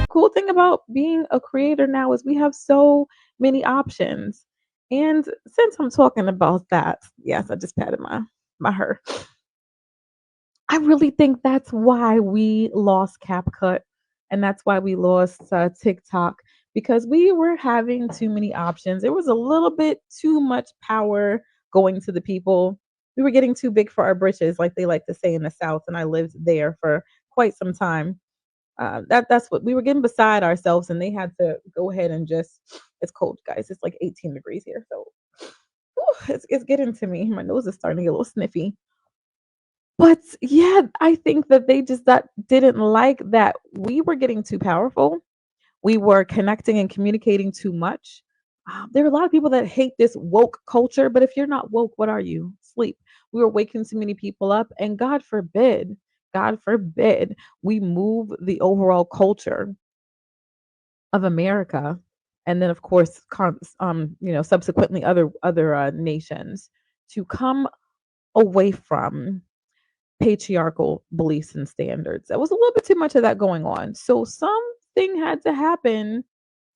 Cool thing about being a creator now is we have so many options. And since I'm talking about that, yes, I just patted my hair. I really think that's why we lost CapCut and that's why we lost TikTok because we were having too many options. There was a little bit too much power going to the people. We were getting too big for our britches, like they like to say in the South, and I lived there for quite some time. That's what we were getting beside ourselves, and they had to go ahead and just. It's cold, guys. It's like 18 degrees here, so it's getting to me. My nose is starting to get a little sniffy. But yeah, I think that they just that didn't like that we were getting too powerful. We were connecting and communicating too much. There are a lot of people that hate this woke culture, but if you're not woke, what are you? Sleep. We were waking too many people up, and God forbid, we move the overall culture of America, and then of course, subsequently other nations to come away from patriarchal beliefs and standards. There was a little bit too much of that going on. So something had to happen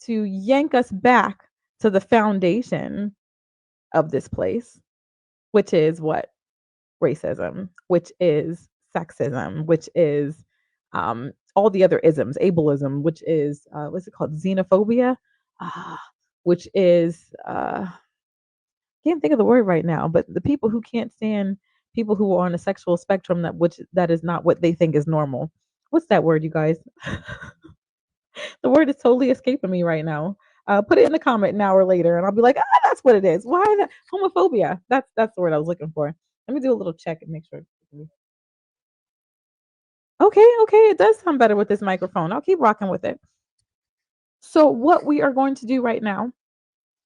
to yank us back to the foundation of this place, which is what? Racism, which is sexism, which is all the other isms, ableism, which is what's it called? Xenophobia, which is can't think of the word right now, but the people who can't stand people who are on a sexual spectrum that is not what they think is normal. What's that word, you guys? The word is totally escaping me right now. Put it in the comment now or later, and I'll be like, that's what it is. Why that homophobia? That's the word I was looking for. Let me do a little check and make sure. Okay, it does sound better with this microphone. I'll keep rocking with it. So what we are going to do right now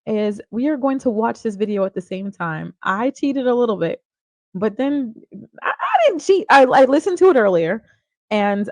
is we are going to watch this video at the same time. I cheated a little bit, but then I didn't cheat. I listened to it earlier, and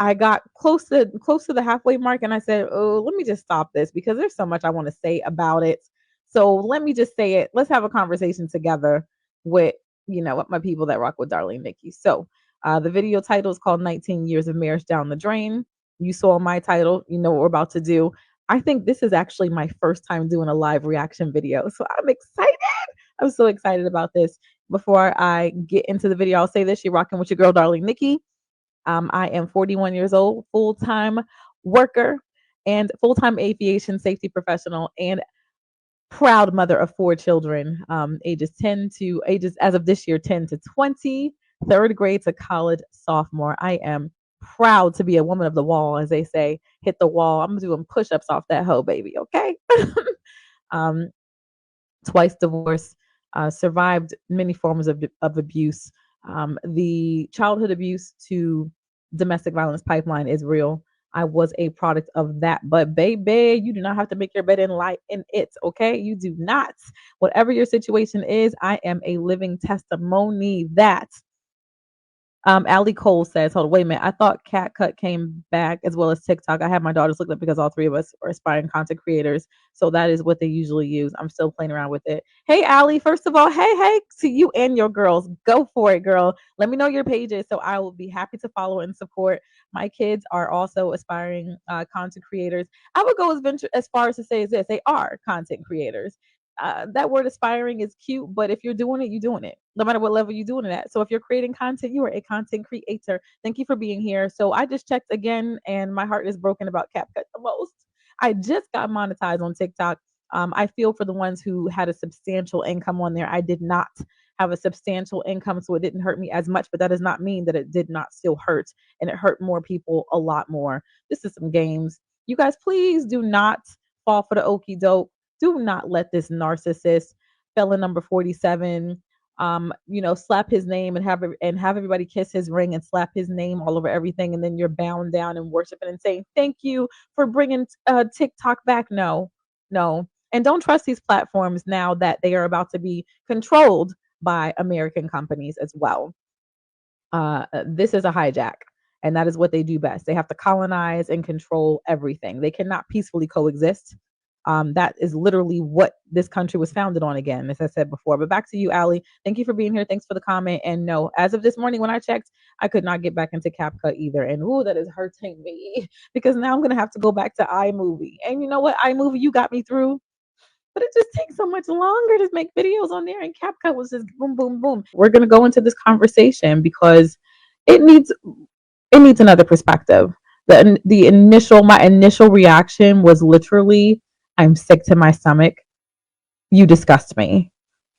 I got close to the halfway mark, and I said, "Oh, let me just stop this because there's so much I want to say about it. So let me just say it. Let's have a conversation together with with my people that rock with Darlene Nikki." So the video title is called "19 Years of Marriage Down the Drain." You saw my title. You know what we're about to do. I think this is actually my first time doing a live reaction video, so I'm excited. I'm so excited about this. Before I get into the video, I'll say this: you're rocking with your girl, Darlene Nikki. I am 41 years old, full-time worker and full-time aviation safety professional and proud mother of 4 children, ages as of this year, 10 to 20, third grade to college sophomore. I am proud to be a woman of the wall, as they say, hit the wall. I'm doing push-ups off that hoe, baby. Okay. um, Twice divorced, survived many forms of abuse. The childhood abuse to domestic violence pipeline is real. I was a product of that. But baby, you do not have to make your bed in light in it. Okay. You do not. Whatever your situation is, I am a living testimony that Ali Cole says, hold on, wait a minute. I thought CatCut came back as well as TikTok. I have my daughters look up because all three of us are aspiring content creators. So that is what they usually use. I'm still playing around with it. Hey, Ali, first of all, hey, to you and your girls. Go for it, girl. Let me know your pages so I will be happy to follow and support. My kids are also aspiring content creators. I would go as far as to say is this, they are content creators. That word aspiring is cute, but if you're doing it, you're doing it. No matter what level you're doing it at. So if you're creating content, you are a content creator. Thank you for being here. So I just checked again, and my heart is broken about CapCut the most. I just got monetized on TikTok. I feel for the ones who had a substantial income on there. I did not have a substantial income, so it didn't hurt me as much, but that does not mean that it did not still hurt, and it hurt more people a lot more. This is some games. You guys, please do not fall for the okie doke. Do not let this narcissist, felon number 47, slap his name and have everybody kiss his ring and slap his name all over everything, and then you're bowing down and worshiping and saying thank you for bringing TikTok back. No, and don't trust these platforms now that they are about to be controlled by American companies as well. This is a hijack. And that is what they do best. They have to colonize and control everything. They cannot peacefully coexist. That is literally what this country was founded on, again, as I said before. But back to you, Allie. Thank you for being here. Thanks for the comment. And no, as of this morning when I checked, I could not get back into CapCut either. And ooh, that is hurting me because now I'm going to have to go back to iMovie. And you know what? iMovie, you got me through. But it just takes so much longer to make videos on there. And CapCut was just boom, boom, boom. We're going to go into this conversation because it needs another perspective. My initial reaction was literally, I'm sick to my stomach. You disgust me.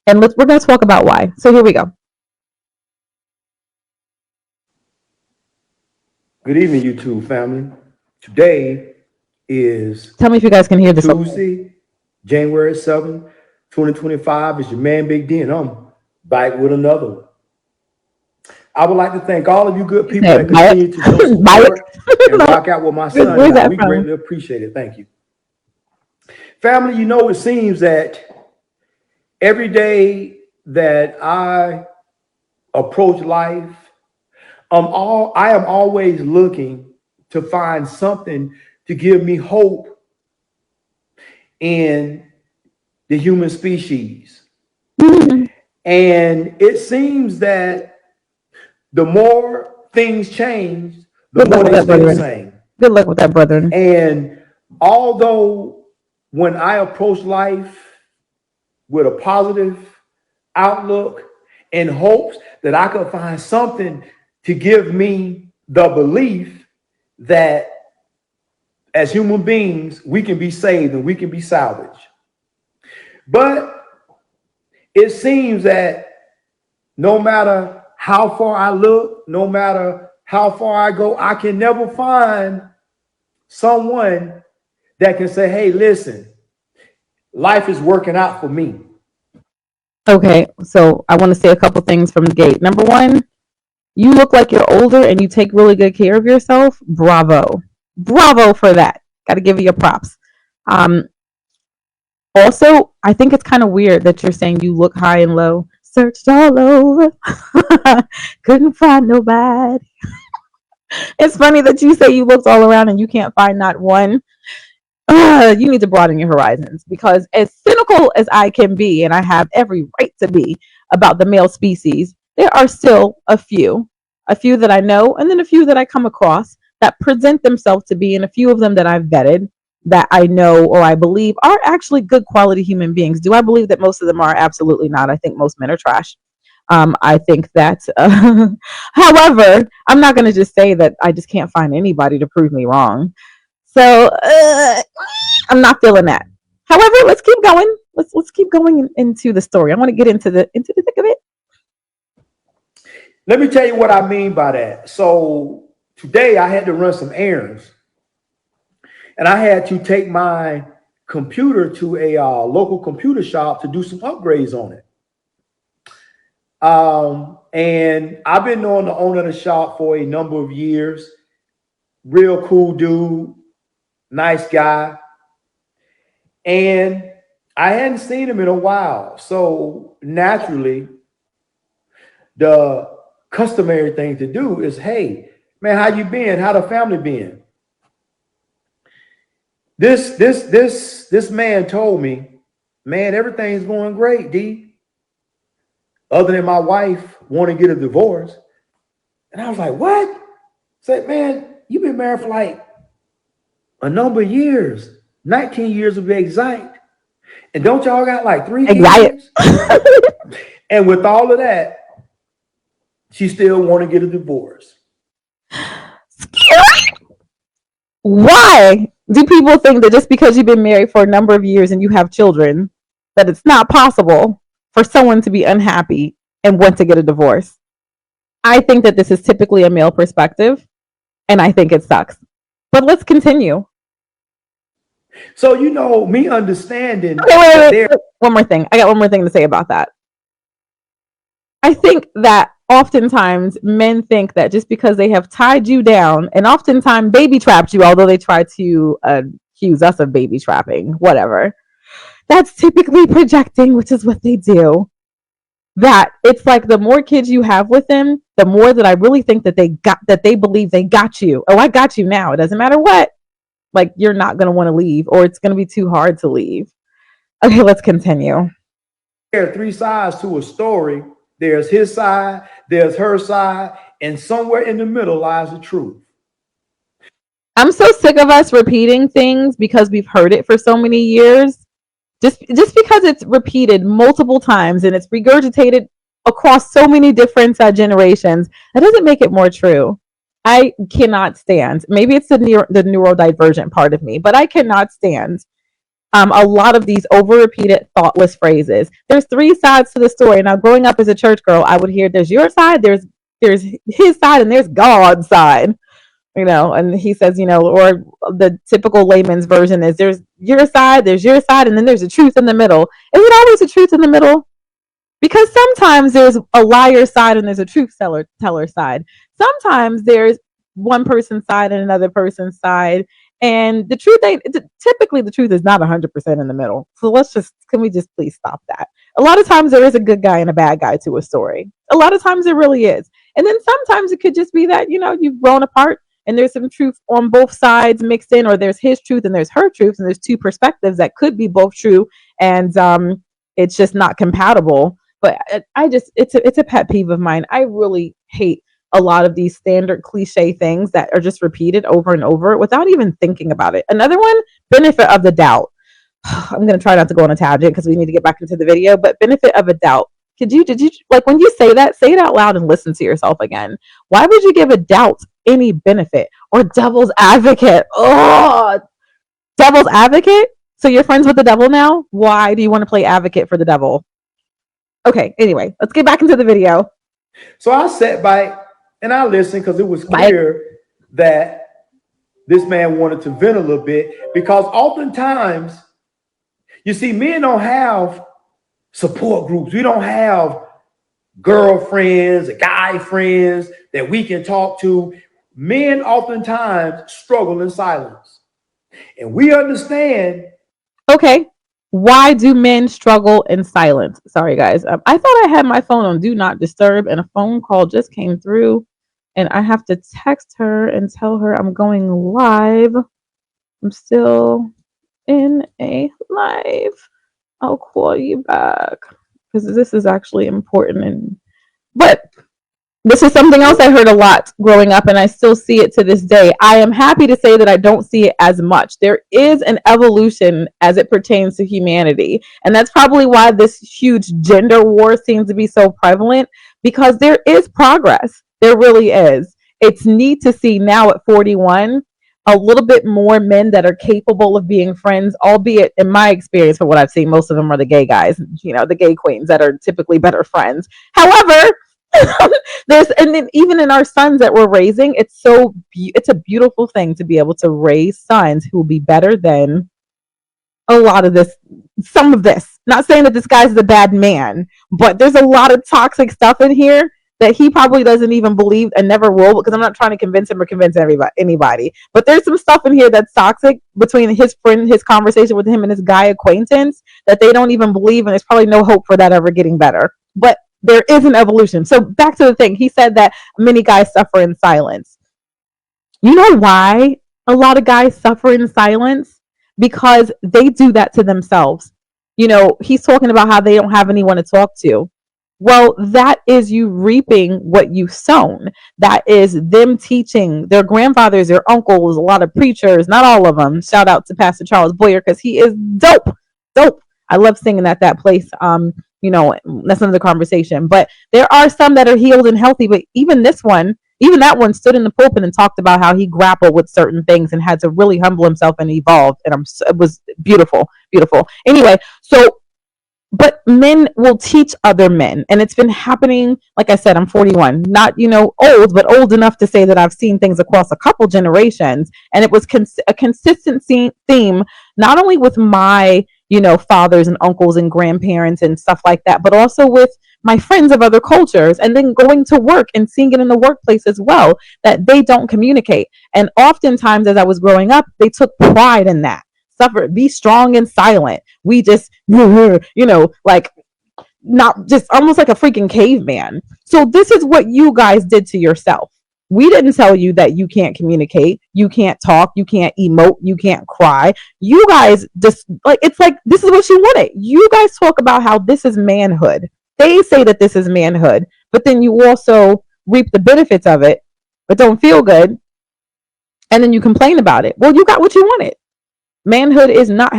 And we're going to talk about why. So here we go. Good evening, YouTube family. Today is Tell me if you guys can hear this. Tuesday, January 7th, 2025. It's your man, Big D, and I'm back with another one. I would like to thank all of you good people that continue to show support and rock out with my son. We greatly appreciate it. Thank you. Family, you know, it seems that every day that I approach life, I am always looking to find something to give me hope in the human species. And it seems that the more things change, the more they stay the same. Good luck with that, brethren. And although when I approach life with a positive outlook and hopes that I could find something to give me the belief that as human beings, we can be saved and we can be salvaged. But it seems that no matter how far I look, no matter how far I go, I can never find someone that can say, hey, listen, life is working out for me. Okay, so I want to say a couple things from the gate. Number one, you look like you're older and you take really good care of yourself. Bravo. Bravo for that. Got to give you your props. Also, I think it's kind of weird that you're saying you look high and low. Searched all over. Couldn't find nobody. It's funny that you say you looked all around and you can't find not one. You need to broaden your horizons, because as cynical as I can be, and I have every right to be about the male species, there are still a few that I know, and then a few that I come across that present themselves to be, and a few of them that I've vetted that I know or I believe are actually good quality human beings. Do I believe that most of them are? Absolutely not. I think most men are trash. I think that, however, I'm not going to just say that I just can't find anybody to prove me wrong. So I'm not feeling that. However, let's keep going. Let's keep going into the story. I want to get into the thick of it. Let me tell you what I mean by that. So today I had to run some errands, and I had to take my computer to a local computer shop to do some upgrades on it. And I've been knowing the owner of the shop for a number of years. Real cool dude, nice guy. And I hadn't seen him in a while. So naturally, the customary thing to do is, hey, man, how you been? How the family been? This man told me, man, everything's going great, D. Other than my wife wanting to get a divorce. And I was like, what? Said, man, you've been married for like a number of years, 19 years to be exact. And don't y'all got like 3 kids? And with all of that, she still want to get a divorce. Why do people think that just because you've been married for a number of years and you have children, that it's not possible for someone to be unhappy and want to get a divorce? I think that this is typically a male perspective, and I think it sucks. But let's continue. So, you know, me understanding. Wait. One more thing. I got one more thing to say about that. I think that oftentimes men think that just because they have tied you down and oftentimes baby trapped you, although they try to accuse us of baby trapping, whatever, that's typically projecting, which is what they do. That it's like the more kids you have with them, the more that I really think that they believe they got you. Oh, I got you now. It doesn't matter what. Like you're not going to want to leave, or it's going to be too hard to leave. Okay, let's continue. There are three sides to a story. There's his side, there's her side, and somewhere in the middle lies the truth. I'm so sick of us repeating things because we've heard it for so many years. Just because it's repeated multiple times and it's regurgitated across so many different generations, that doesn't make it more true. I cannot stand. Maybe it's the neurodivergent part of me, but I cannot stand a lot of these over repeated thoughtless phrases. There's three sides to the story. Now, growing up as a church girl, I would hear there's your side, there's his side, and there's God's side. And he says, or the typical layman's version is there's your side, and then there's a truth in the middle. Is it always a truth in the middle? Because sometimes there's a liar side and there's a truth teller side. Sometimes there's one person's side and another person's side. And the truth typically the truth is not 100% in the middle. So can we just please stop that? A lot of times there is a good guy and a bad guy to a story. A lot of times it really is. And then sometimes it could just be that, you've grown apart and there's some truth on both sides mixed in, or there's his truth and there's her truth, and there's two perspectives that could be both true, and it's just not compatible. But it's a pet peeve of mine. I really hate a lot of these standard cliche things that are just repeated over and over without even thinking about it. Another one, benefit of the doubt. I'm going to try not to go on a tangent because we need to get back into the video, but benefit of a doubt. Did you like when you say that, say it out loud and listen to yourself again? Why would you give a doubt any benefit? Or devil's advocate? Oh, devil's advocate? So you're friends with the devil now? Why do you want to play advocate for the devil? Okay, anyway, let's get back into the video. So I sat back and I listened because it was clear that this man wanted to vent a little bit, because oftentimes, you see, men don't have support groups. We don't have girlfriends, guy friends that we can talk to. Men oftentimes struggle in silence. And we understand. Okay. Why do men struggle in silence? Sorry, guys. I thought I had my phone on Do Not Disturb, and a phone call just came through, and I have to text her and tell her I'm going live. I'm still in a live. I'll call you back because this is actually important. But this is something else I heard a lot growing up, and I still see it to this day. I am happy to say that I don't see it as much. There is an evolution as it pertains to humanity, and that's probably why this huge gender war seems to be so prevalent, because there is progress. There really is. It's neat to see now at 41 a little bit more men that are capable of being friends, albeit in my experience, for what I've seen, most of them are the gay guys, the gay queens that are typically better friends. However, and then even in our sons that we're raising, it's a beautiful thing to be able to raise sons who will be better than a lot of this, some of this. Not saying that this guy's the bad man, but there's a lot of toxic stuff in here that he probably doesn't even believe and never will, because I'm not trying to convince him or convince anybody. But there's some stuff in here that's toxic between his friend, his conversation with him and his guy acquaintance, that they don't even believe, and there's probably no hope for that ever getting better. But there is an evolution. So back to the thing. He said that many guys suffer in silence. You know why a lot of guys suffer in silence? Because they do that to themselves. He's talking about how they don't have anyone to talk to. Well, that is you reaping what you sown. That is them teaching their grandfathers, their uncles, a lot of preachers, not all of them. Shout out to Pastor Charles Boyer, because he is dope. I love singing at that place. That's another conversation. But there are some that are healed and healthy. But even that one stood in the pulpit and talked about how he grappled with certain things and had to really humble himself and evolve. And it was beautiful, beautiful. Anyway, but men will teach other men, and it's been happening. Like I said, I'm 41, not old, but old enough to say that I've seen things across a couple generations, and it was a consistent theme, not only with my fathers and uncles and grandparents and stuff like that, but also with my friends of other cultures, and then going to work and seeing it in the workplace as well, that they don't communicate. And oftentimes, as I was growing up, they took pride in that. Suffer, be strong and silent. We just, like, not just almost like a freaking caveman. So this is what you guys did to yourself. We didn't tell you that you can't communicate, you can't talk, you can't emote, you can't cry. You guys just like, it's like this is what she wanted. You guys talk about how this is manhood. They say that this is manhood, but then you also reap the benefits of it, but don't feel good, and then you complain about it. Well, you got what you wanted. Manhood is not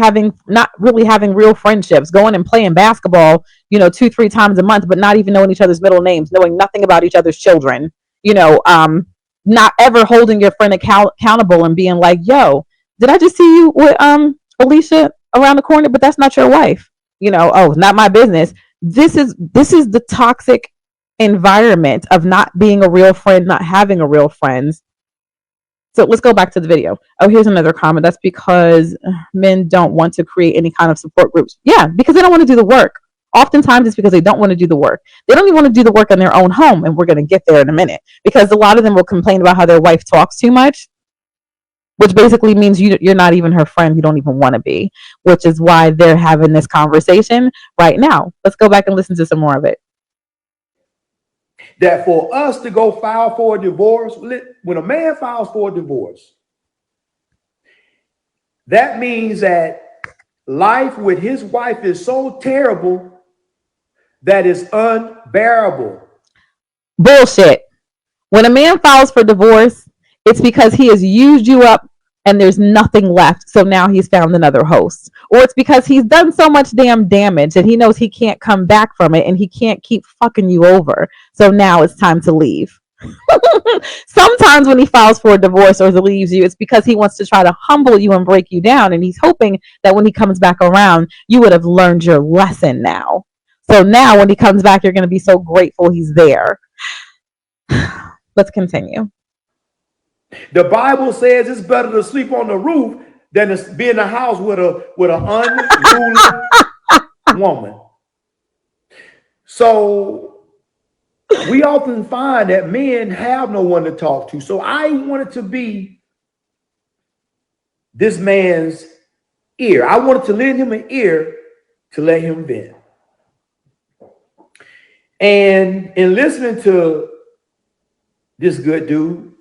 really having real friendships, going and playing basketball, 2 3 times a month, but not even knowing each other's middle names, knowing nothing about each other's children, you know um not ever holding your friend accountable and being like, yo, did I just see you with Alicia around the corner, but that's not your wife. Oh, not my business. This is the toxic environment of not being a real friend, not having a real friends. So let's go back to the video. Oh, here's another comment. That's because men don't want to create any kind of support groups. Yeah, because they don't want to do the work. Oftentimes it's because they don't want to do the work. They don't even want to do the work in their own home. And we're going to get there in a minute, because a lot of them will complain about how their wife talks too much, which basically means you're not even her friend. You don't even want to be, which is why they're having this conversation right now. Let's go back and listen to some more of it. That for us to go file for a divorce, when a man files for a divorce, that means that life with his wife is so terrible that it's unbearable. Bullshit. When a man files for divorce, it's because he has used you up and there's nothing left. So now he's found another host. Or it's because he's done so much damn damage and he knows he can't come back from it and he can't keep fucking you over. So now it's time to leave. Sometimes when he files for a divorce or leaves you, it's because he wants to try to humble you and break you down. And he's hoping that when he comes back around, you would have learned your lesson now. So now when he comes back, you're going to be so grateful he's there. Let's continue. The Bible says it's better to sleep on the roof than to be in the house with an unruly woman. So we often find that men have no one to talk to. So I wanted to be this man's ear. I wanted to lend him an ear to let him vent. And in listening to this good dude,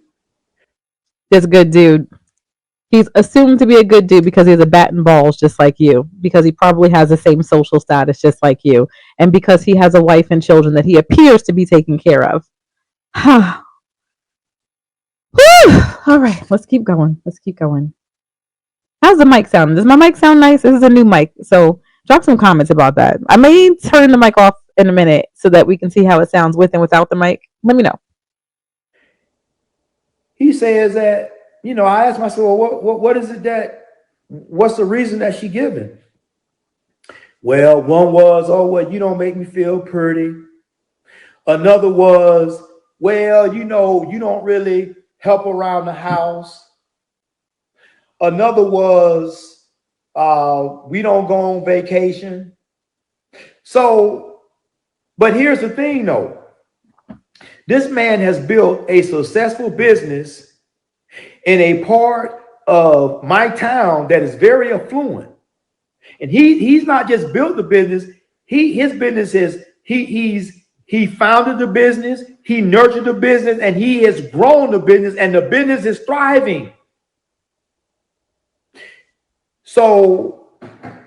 he's assumed to be a good dude because he has a bat and balls just like you, because he probably has the same social status just like you, and because he has a wife and children that he appears to be taking care of. All right, let's keep going. How's the mic sound? Does my mic sound nice? This is a new mic, so drop some comments about that. I may turn the mic off in a minute so that we can see how it sounds with and without the mic. Let me know. He says that, I asked myself, well, what is it what's the reason that she giving? Well, one was, oh, well, you don't make me feel pretty. Another was, well, you don't really help around the house. Another was, we don't go on vacation. So, but here's the thing though. This man has built a successful business in a part of my town that is very affluent. And he's not just built the business. His business is he founded the business, he nurtured the business, and he has grown the business, and the business is thriving. So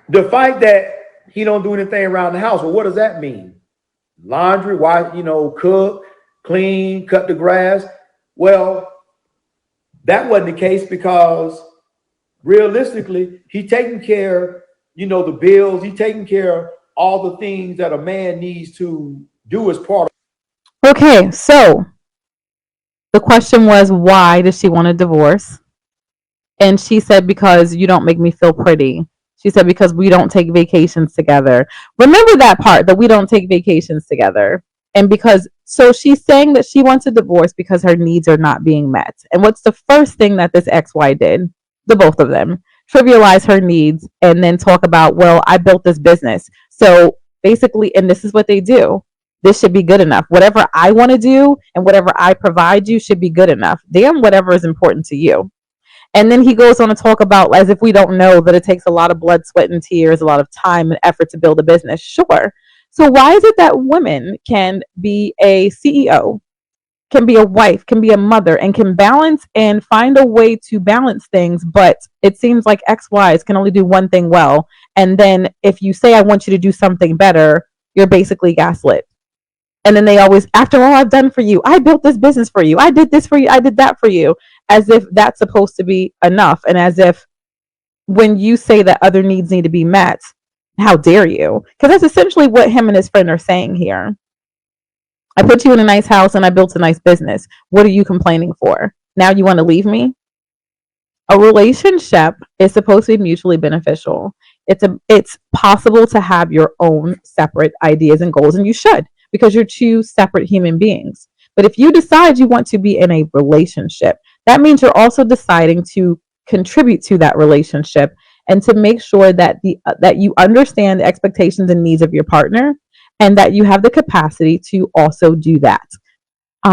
the fact that he don't do anything around the house, well, what does that mean? Laundry, why, cook, clean, cut the grass. Well, that wasn't the case because realistically, he taking care, the bills, he taking care of all the things that a man needs to do as part of. Okay, so the question was, why does she want a divorce? And she said, because you don't make me feel pretty. She said, because we don't take vacations together. Remember that part, that we don't take vacations together. And so she's saying that she wants a divorce because her needs are not being met. And what's the first thing that this XY did? The both of them trivialize her needs and then talk about, well, I built this business. So basically, and this is what they do. This should be good enough. Whatever I want to do and whatever I provide you should be good enough. Damn, whatever is important to you. And then he goes on to talk about, as if we don't know that it takes a lot of blood, sweat, and tears, a lot of time and effort to build a business. Sure. So why is it that women can be a CEO, can be a wife, can be a mother, and can balance and find a way to balance things. But it seems like XYs can only do one thing well. And then if you say, I want you to do something better, you're basically gaslit. And then they always, after all I've done for you, I built this business for you, I did this for you, I did that for you, as if that's supposed to be enough. And as if when you say that other needs need to be met, how dare you? Because that's essentially what him and his friend are saying here. I put you in a nice house and I built a nice business. What are you complaining for? Now you want to leave me? A relationship is supposed to be mutually beneficial. It's possible to have your own separate ideas and goals, and you should, because you're two separate human beings. But if you decide you want to be in a relationship, that means you're also deciding to contribute to that relationship and to make sure that that you understand the expectations and needs of your partner, and that you have the capacity to also do that.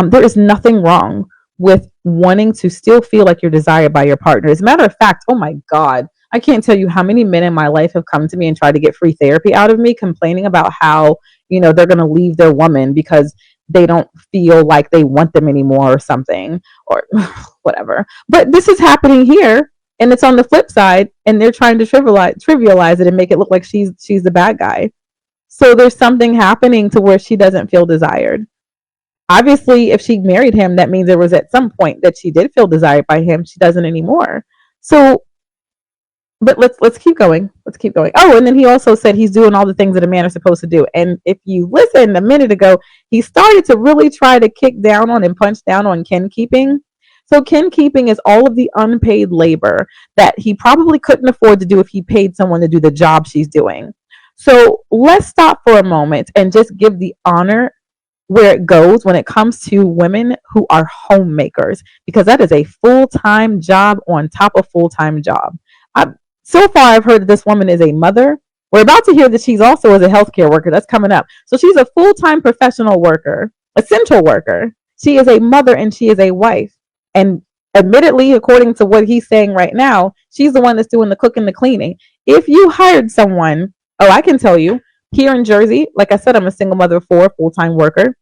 There is nothing wrong with wanting to still feel like you're desired by your partner. As a matter of fact, oh my God, I can't tell you how many men in my life have come to me and tried to get free therapy out of me, complaining about how, they're going to leave their woman because they don't feel like they want them anymore or something, or whatever. But this is happening here, and it's on the flip side, and they're trying to trivialize it and make it look like she's the bad guy. So there's something happening to where she doesn't feel desired. Obviously, if she married him, that means there was at some point that she did feel desired by him. She doesn't anymore. So, but let's keep going. Let's keep going. Oh, and then he also said he's doing all the things that a man is supposed to do. And if you listened a minute ago, he started to really try to kick down on and punch down on kin keeping. So kin keeping is all of the unpaid labor that he probably couldn't afford to do if he paid someone to do the job she's doing. So let's stop for a moment and just give the honor where it goes when it comes to women who are homemakers, because that is a full-time job on top of full-time job. So far, I've heard that this woman is a mother. We're about to hear that she's also as a healthcare worker. That's coming up. So she's a full-time professional worker, essential worker. She is a mother and she is a wife. And admittedly, according to what he's saying right now, she's the one that's doing the cooking, the cleaning. If you hired someone, oh, I can tell you, here in Jersey, like I said, I'm a single mother of four, full-time worker,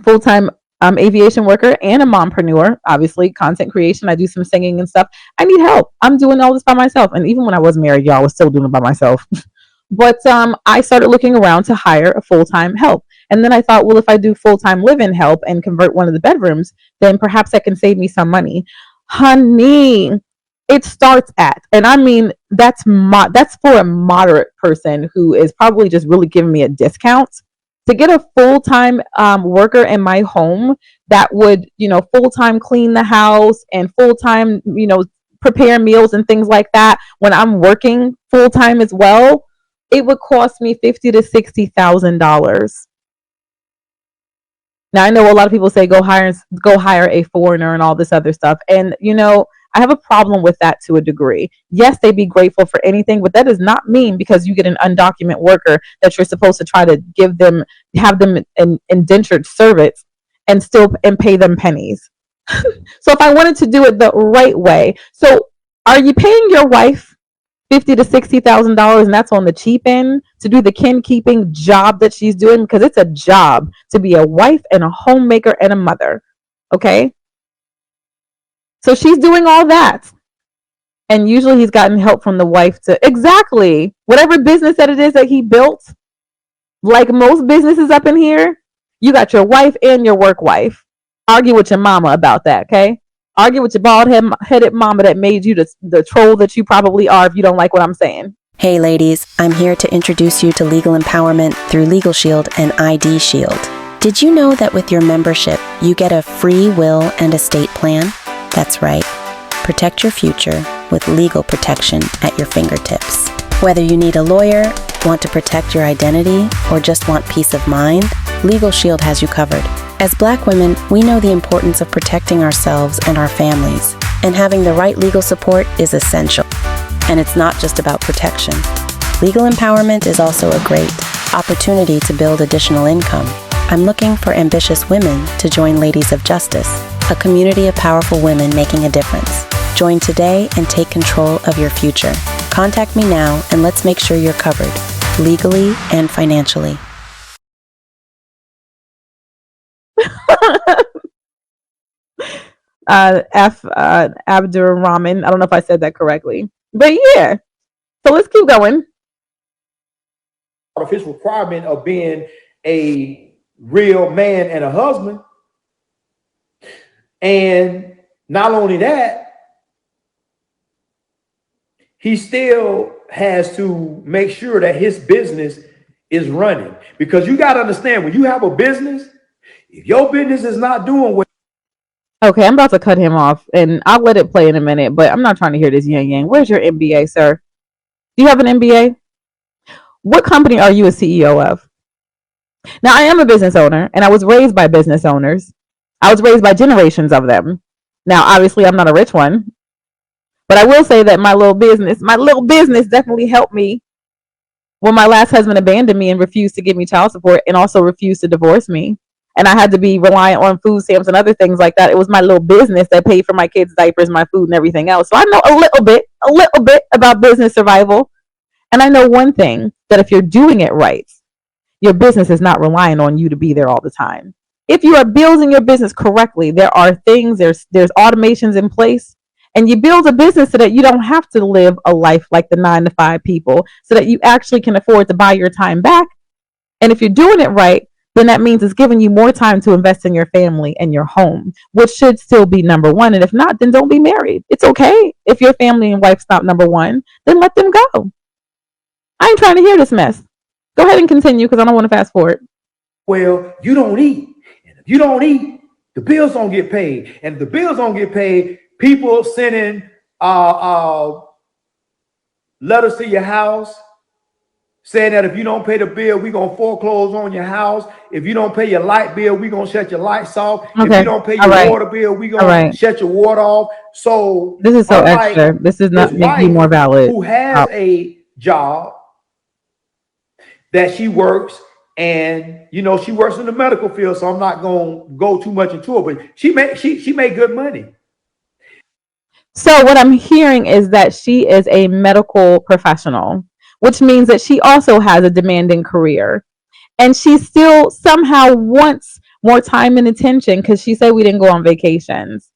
full-time aviation worker, and a mompreneur. Obviously, content creation. I do some singing and stuff. I need help. I'm doing all this by myself. And even when I was married, y'all, I was still doing it by myself. But I started looking around to hire a full-time help. And then I thought, well, if I do full-time live-in help and convert one of the bedrooms, then perhaps that can save me some money. Honey, it starts at, and I mean, that's for a moderate person who is probably just really giving me a discount. To get a full-time worker in my home that would, full-time clean the house and full-time, prepare meals and things like that when I'm working full-time as well, it would cost me $50,000 to $60,000. Now I know a lot of people say go hire a foreigner and all this other stuff, and I have a problem with that to a degree. Yes, they'd be grateful for anything, but that does not mean because you get an undocumented worker that you're supposed to try to have them in indentured servants and pay them pennies. So if I wanted to do it the right way, so are you paying your wife $50,000 to $60,000, and that's on the cheap end, to do the kin keeping job that she's doing? Because it's a job to be a wife and a homemaker and a mother. Okay. So she's doing all that. And usually he's gotten help from the wife to exactly whatever business that it is that he built. Like most businesses up in here, you got your wife and your work wife. Argue with your mama about that, okay? Argue with your bald-headed mama that made you the troll that you probably are if you don't like what I'm saying. Hey ladies, I'm here to introduce you to legal empowerment through Legal Shield and ID Shield. Did you know that with your membership, you get a free will and estate plan? That's right. Protect your future with legal protection at your fingertips. Whether you need a lawyer, want to protect your identity, or just want peace of mind, Legal Shield has you covered. As Black women, we know the importance of protecting ourselves and our families, and having the right legal support is essential. And it's not just about protection. Legal empowerment is also a great opportunity to build additional income. I'm looking for ambitious women to join Ladies of Justice, a community of powerful women making a difference. Join today and take control of your future. Contact me now and let's make sure you're covered, legally and financially. Abdurrahman. I don't know if I said that correctly, but yeah. So let's keep going. Of his requirement of being a real man and a husband. And not only that, he still has to make sure that his business is running. Because you got to understand, when you have a business, if your business is not doing well. Okay, I'm about to cut him off, and I'll let it play in a minute, but I'm not trying to hear this yang yang. Where's your MBA, sir? Do you have an MBA? What company are you a CEO of? Now, I am a business owner, and I was raised by business owners. I was raised by generations of them. Now, obviously, I'm not a rich one, but I will say that my little business definitely helped me when my last husband abandoned me and refused to give me child support and also refused to divorce me. And I had to be reliant on food stamps and other things like that. It was my little business that paid for my kids' diapers, my food, and everything else. So I know a little bit about business survival. And I know one thing, that if you're doing it right, your business is not relying on you to be there all the time. If you are building your business correctly, there are things, there's automations in place, and you build a business so that you don't have to live a life like the 9 to 5 people, so that you actually can afford to buy your time back. And if you're doing it right, then that means it's giving you more time to invest in your family and your home, which should still be number one. And if not, then don't be married. It's okay if your family and wife's not number one, then let them go. I ain't trying to hear this mess. Go ahead and continue, because I don't want to fast forward. Well, you don't eat. And if you don't eat, the bills don't get paid. And if the bills don't get paid, people sending letters to your house saying that if you don't pay the bill, we're going to foreclose on your house. If you don't pay your light bill, we're going to shut your lights off. Okay. If you don't pay your water bill, we're going to shut your water off. So this is so extra. This does not make you more valid. Who has a job that she works, and she works in the medical field, so I'm not going to go too much into it, but she made good money. So what I'm hearing is that she is a medical professional, which means that she also has a demanding career, and she still somehow wants more time and attention, because she said we didn't go on vacations.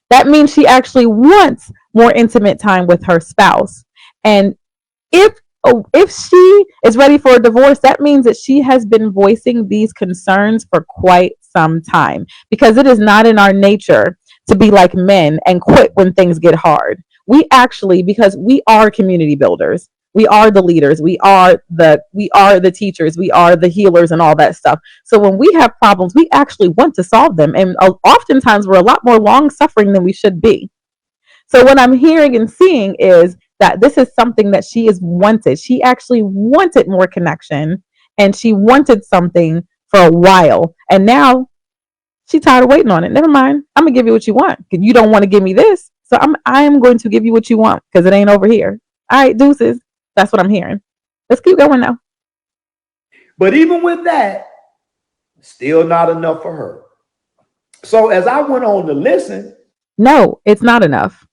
That means she actually wants more intimate time with her spouse. And if she is ready for a divorce, that means that she has been voicing these concerns for quite some time, because it is not in our nature to be like men and quit when things get hard. We actually, because we are community builders, we are the leaders, we are the teachers, we are the healers and all that stuff. So when we have problems, we actually want to solve them, and oftentimes we're a lot more long suffering than we should be. So what I'm hearing and seeing is that this is something that she has wanted. She actually wanted more connection, and she wanted something for a while. And now she's tired of waiting on it. Never mind. I'm going to give you what you want. You don't want to give me this. So I am going to give you what you want, because it ain't over here. All right, deuces. That's what I'm hearing. Let's keep going now. But even with that, still not enough for her. So as I went on to listen. No, it's not enough.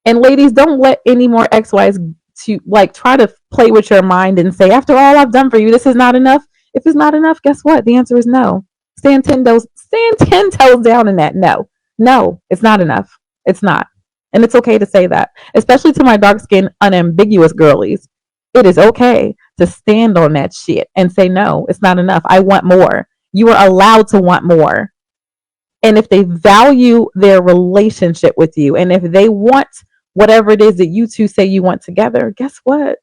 And ladies, don't let any more ex-wives to try to play with your mind and say, after all I've done for you, this is not enough. If it's not enough, guess what? The answer is no. Stand 10 toes down in that. No, it's not enough. It's not. And it's okay to say that, especially to my dark-skinned, unambiguous girlies. It is okay to stand on that shit and say, no, it's not enough. I want more. You are allowed to want more. And if they value their relationship with you, and if they want whatever it is that you two say you want together, guess what?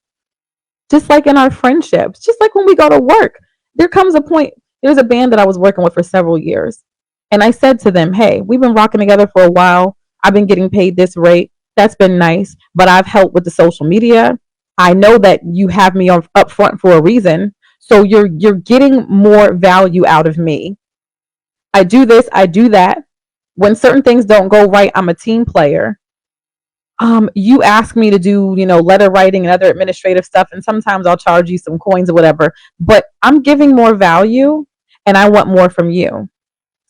Just like in our friendships, just like when we go to work, there comes a point. There's a band that I was working with for several years. And I said to them, hey, we've been rocking together for a while. I've been getting paid this rate. That's been nice. But I've helped with the social media. I know that you have me up front for a reason. So you're getting more value out of me. I do this, I do that. When certain things don't go right, I'm a team player. You ask me to do, letter writing and other administrative stuff, and sometimes I'll charge you some coins or whatever, but I'm giving more value and I want more from you.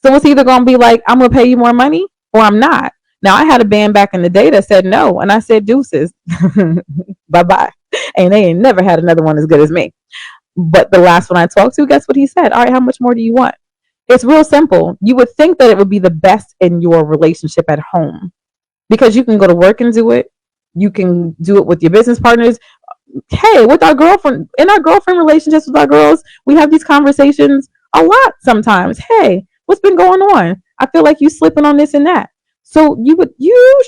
So it's either going to be like, I'm going to pay you more money or I'm not. Now, I had a band back in the day that said no, and I said deuces, bye-bye. And they ain't never had another one as good as me. But the last one I talked to, guess what he said? All right, how much more do you want? It's real simple. You would think that it would be the best in your relationship at home because you can go to work and do it. You can do it with your business partners. Hey, with our girlfriend, in our girlfriend relationships with our girls, we have these conversations a lot sometimes. Hey, what's been going on? I feel like you slipping on this and that. So you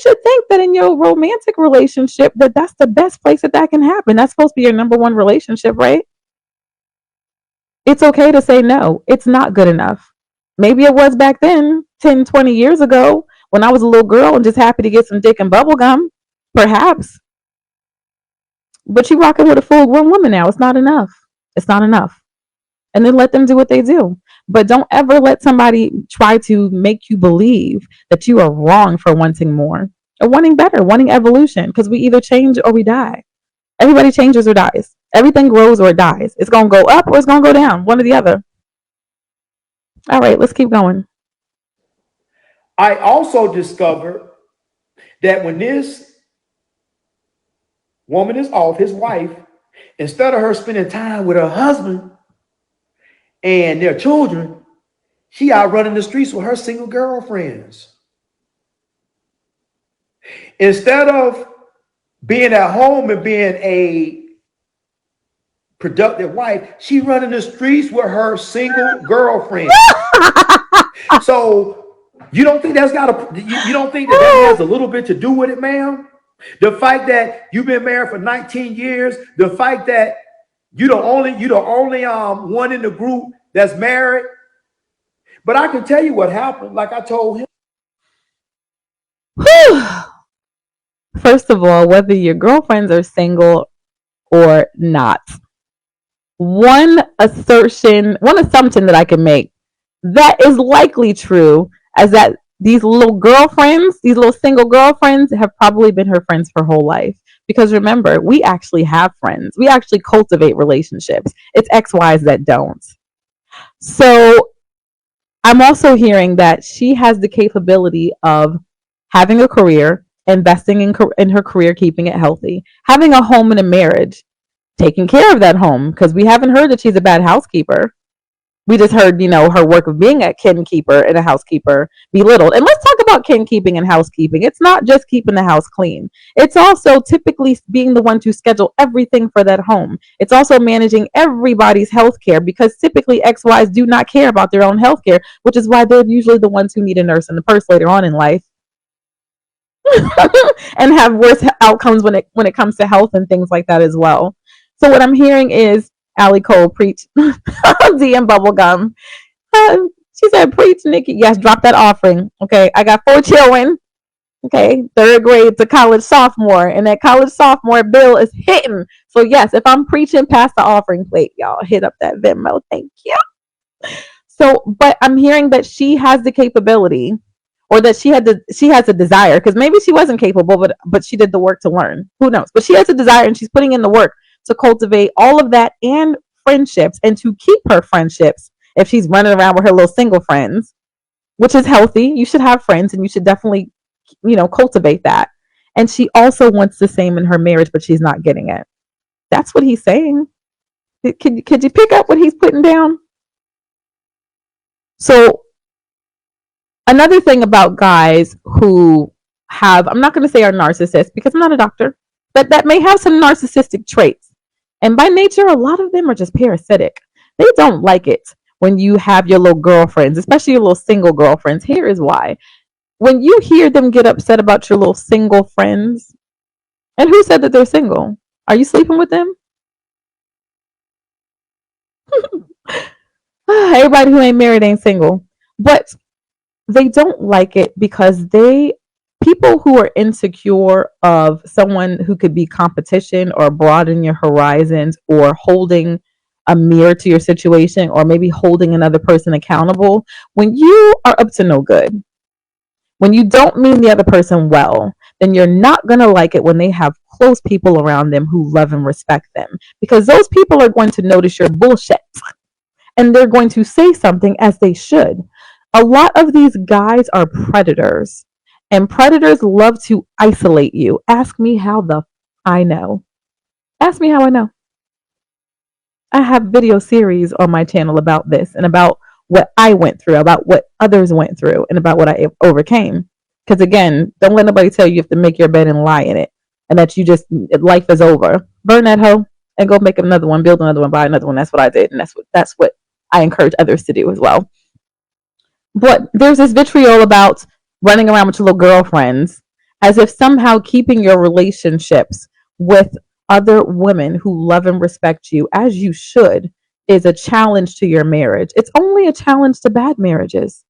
should think that in your romantic relationship that that's the best place that can happen. That's supposed to be your number one relationship, right? It's okay to say no. It's not good enough. Maybe it was back then, 10, 20 years ago, when I was a little girl and just happy to get some dick and bubble gum. Perhaps. But you rocking with a full grown woman now. It's not enough. It's not enough. And then let them do what they do. But don't ever let somebody try to make you believe that you are wrong for wanting more or wanting better, wanting evolution, because we either change or we die. Everybody changes or dies. Everything grows or it dies. It's going to go up or it's going to go down, one or the other. All right, let's keep going. I also discovered that when this woman is off, his wife, instead of her spending time with her husband and their children, she out running the streets with her single girlfriends. Instead of being at home and being a productive wife, she running the streets with her single girlfriend. So you don't think that's got you don't think that has a little bit to do with it, ma'am? The fact that you've been married for 19 years, the fact that you're the only one in the group that's married. But I can tell you what happened, like I told him. First of all, whether your girlfriends are single or not, one assumption that I can make that is likely true is that these little girlfriends, these little single girlfriends, have probably been her friends for her whole life. Because remember, we actually have friends. We actually cultivate relationships. It's XYs that don't. So I'm also hearing that she has the capability of having a career, investing in her career, keeping it healthy, having a home and a marriage, taking care of that home, because we haven't heard that she's a bad housekeeper. We just heard, her work of being a kin keeper and a housekeeper belittled. And let's talk about kin keeping and housekeeping. It's not just keeping the house clean. It's also typically being the one to schedule everything for that home. It's also managing everybody's health care, because typically ex-wives do not care about their own health care, which is why they're usually the ones who need a nurse in the purse later on in life. And have worse outcomes when it comes to health and things like that as well. So what I'm hearing is Allie Cole preach DM bubblegum. She said, preach, Nikki. Yes, drop that offering. Okay, I got 4 children. Okay, 3rd grade to college sophomore, and that college sophomore bill is hitting. So yes, if I'm preaching past the offering plate, y'all hit up that Venmo. Thank you. So, but I'm hearing that she has the capability, or that she has a desire, because maybe she wasn't capable, but she did the work to learn. Who knows? But she has a desire, and she's putting in the work to cultivate all of that and friendships, and to keep her friendships. If she's running around with her little single friends, which is healthy, you should have friends, and you should definitely, cultivate that. And she also wants the same in her marriage, but she's not getting it. That's what he's saying. Could you pick up what he's putting down? So another thing about guys who have, I'm not going to say are narcissists, because I'm not a doctor, but that may have some narcissistic traits. And by nature, a lot of them are just parasitic. They don't like it when you have your little girlfriends, especially your little single girlfriends. Here is why. When you hear them get upset about your little single friends, and who said that they're single? Are you sleeping with them? Everybody who ain't married ain't single. But they don't like it because people who are insecure of someone who could be competition or broaden your horizons, or holding a mirror to your situation, or maybe holding another person accountable, when you are up to no good, when you don't mean the other person well, then you're not going to like it when they have close people around them who love and respect them, because those people are going to notice your bullshit, and they're going to say something, as they should. A lot of these guys are predators, and predators love to isolate you. Ask me how I know. Ask me how I know. I have video series on my channel about this, and about what I went through, about what others went through, and about what I overcame. Because again, don't let nobody tell you have to make your bed and lie in it, and that you just life is over. Burn that hoe and go make another one, build another one, buy another one. That's what I did, and that's what I encourage others to do as well. But there's this vitriol about running around with your little girlfriends as if somehow keeping your relationships with other women who love and respect you as you should is a challenge to your marriage. It's only a challenge to bad marriages.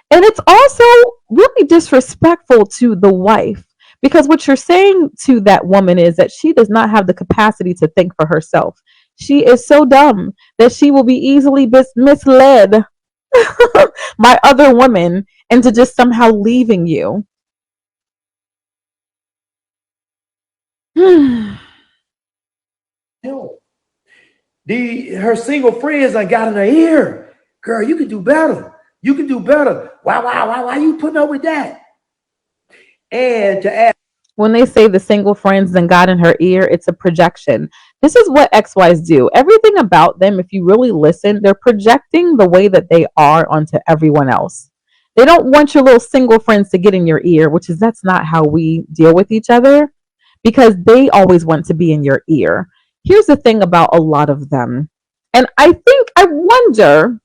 And it's also really disrespectful to the wife, because what you're saying to that woman is that she does not have the capacity to think for herself. She is so dumb that she will be easily misled by other women into just somehow leaving you. No. Her single friends I got in her ear. Girl, you can do better. You can do better. Why you putting up with that? And to add, When they say the single friends then got in her ear, it's a projection. This is what ex-wives do. Everything about them, if you really listen, they're projecting the way that they are onto everyone else. They don't want your little single friends to get in your ear, which is that's not how we deal with each other, because they always want to be in your ear. Here's the thing about a lot of them. And I wonder,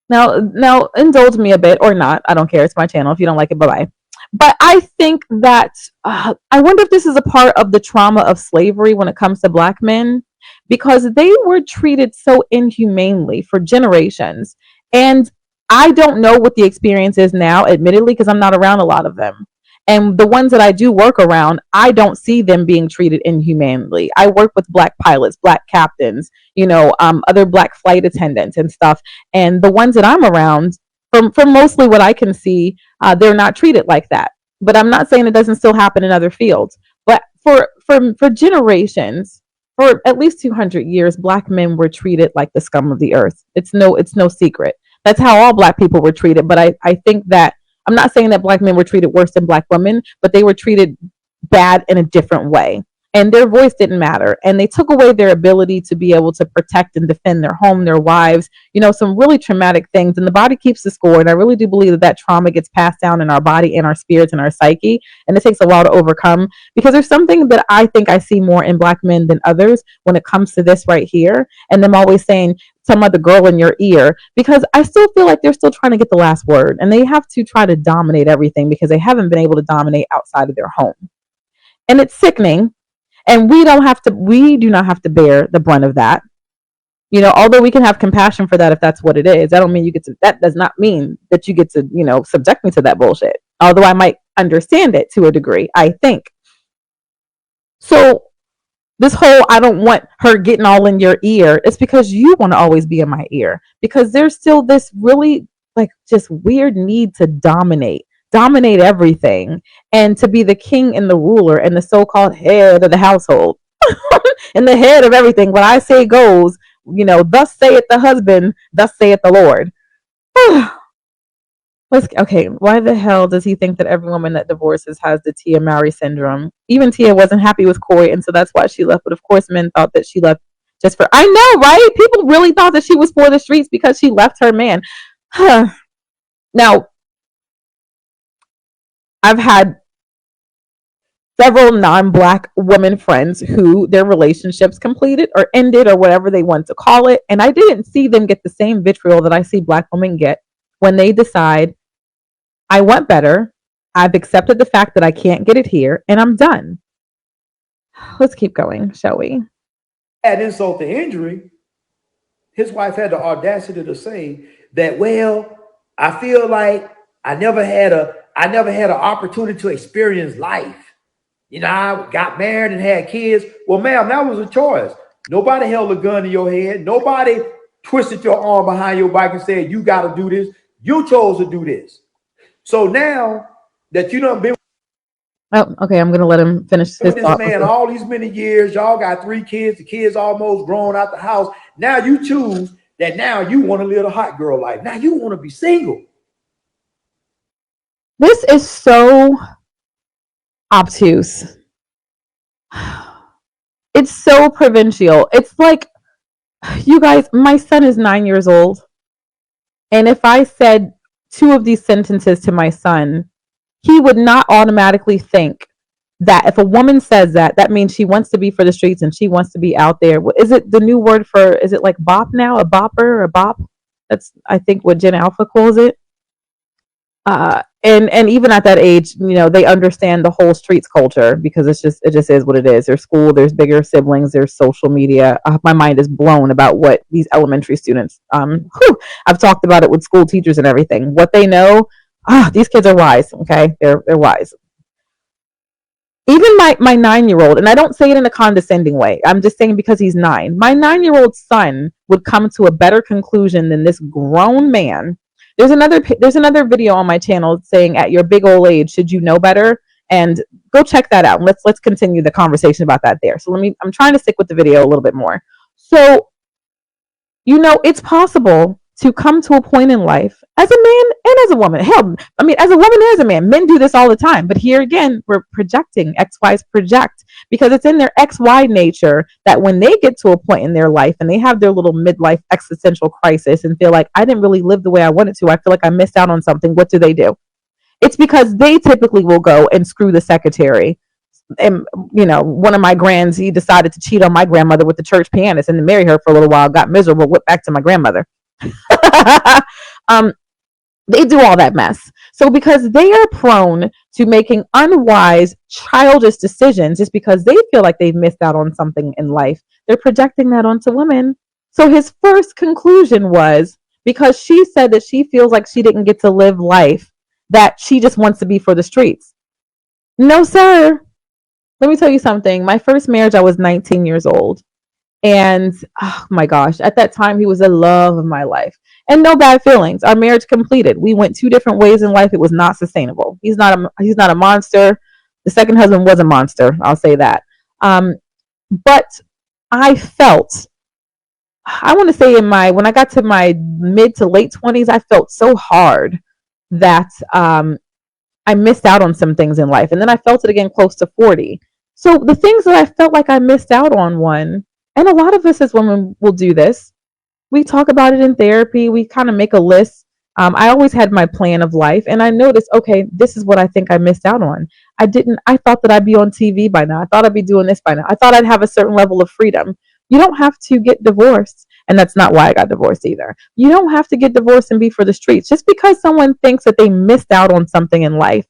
now indulge me a bit or not. I don't care. It's my channel. If you don't like it, bye-bye. But I think that I wonder if this is a part of the trauma of slavery when it comes to Black men, because they were treated so inhumanely for generations. And I don't know what the experience is now, admittedly, because I'm not around a lot of them. And the ones that I do work around, I don't see them being treated inhumanely. I work with Black pilots, Black captains, other Black flight attendants and stuff. And the ones that I'm around, from mostly what I can see, they're not treated like that. But I'm not saying it doesn't still happen in other fields. But for generations, for at least 200 years, Black men were treated like the scum of the earth. It's no secret. That's how all Black people were treated. But I think that I'm not saying that Black men were treated worse than Black women, but they were treated bad in a different way. And their voice didn't matter. And they took away their ability to be able to protect and defend their home, their wives, some really traumatic things. And the body keeps the score. And I really do believe that trauma gets passed down in our body, in our spirits, and our psyche. And it takes a while to overcome, because there's something that I think I see more in Black men than others when it comes to this right here. And them always saying some other girl in your ear, because I still feel like they're still trying to get the last word. And they have to try to dominate everything because they haven't been able to dominate outside of their home. And it's sickening. And we do not have to bear the brunt of that. Although we can have compassion for that if that's what it is. That does not mean that you get to, subject me to that bullshit. Although I might understand it to a degree, I think. So this whole, I don't want her getting all in your ear, it's because you want to always be in my ear. Because there's still this really just weird need to dominate everything, and to be the king and the ruler and the so-called head of the household and the head of everything. What I say goes, thus saith the husband, thus saith the Lord. Okay, why the hell does he think that every woman that divorces has the Tia Mowry syndrome? Even Tia wasn't happy with Corey, and so that's why she left. But of course, men thought that she left just for, I know, right? People really thought that she was for the streets because she left her man. Now, I've had several non-Black women friends who their relationships completed or ended or whatever they want to call it. And I didn't see them get the same vitriol that I see Black women get when they decide, I want better. I've accepted the fact that I can't get it here and I'm done. Let's keep going, shall we? add insult to injury, his wife had the audacity to say that, well, I feel like I never had an opportunity to experience life. I got married and had kids. Well, ma'am, that was a choice. Nobody held a gun to your head. Nobody twisted your arm behind your back and said, you got to do this. You chose to do this. So now that you done been Oh, okay. I'm going to let him finish his with this thought. man all these many years, y'all got 3 kids. The kids almost grown out the house. Now you choose that now you want to live a hot girl life. Now you want to be single. This is so obtuse. It's so provincial. It's like, you guys, my son is 9 years old. And if I said two of these sentences to my son, he would not automatically think that if a woman says that, that means she wants to be for the streets and she wants to be out there. Is it the new word for, is it like bop now? A bopper, a bop? That's, I think, what Gen Alpha calls it. And even at that age, they understand the whole streets culture because it just is what it is. There's school, there's bigger siblings, there's social media. My mind is blown about what these elementary students. I've talked about it with school teachers and everything. What they know, these kids are wise. Okay, they're wise. Even my 9-year-old, and I don't say it in a condescending way, I'm just saying because he's 9. My 9-year-old son would come to a better conclusion than this grown man. There's another video on my channel saying, at your big old age, should you know better? And go check that out. Let's continue the conversation about that there. So I'm trying to stick with the video a little bit more. So, it's possible to come to a point in life as a man and as a woman. Hell, I mean, as a woman and as a man, men do this all the time. But here again, we're projecting. XYs project because it's in their XY nature that when they get to a point in their life and they have their little midlife existential crisis and feel like, I didn't really live the way I wanted to, I feel like I missed out on something. What do? It's because they typically will go and screw the secretary. And one of my grands, he decided to cheat on my grandmother with the church pianist and to marry her for a little while, got miserable, went back to my grandmother. They do all that mess. So because they are prone to making unwise, childish decisions just because they feel like they've missed out on something in life, they're projecting that onto women. So his first conclusion was, because she said that she feels like she didn't get to live life, that she just wants to be for the streets. No, sir. Let me tell you something. My first marriage, I was 19 years old. And oh my gosh, at that time, he was the love of my life. And no bad feelings. Our marriage completed. We went 2 different ways in life. It was not sustainable. He's not a monster. The second husband was a monster. I'll say that. But I felt, I want to say when I got to my mid to late 20s, I felt so hard that I missed out on some things in life. And then I felt it again close to 40. So the things that I felt like I missed out on, and a lot of us as women will do this. We talk about it in therapy. We kind of make a list. I always had my plan of life, and I noticed, okay, this is what I think I missed out on. I thought that I'd be on TV by now. I thought I'd be doing this by now. I thought I'd have a certain level of freedom. You don't have to get divorced. And that's not why I got divorced either. You don't have to get divorced and be for the streets just because someone thinks that they missed out on something in life.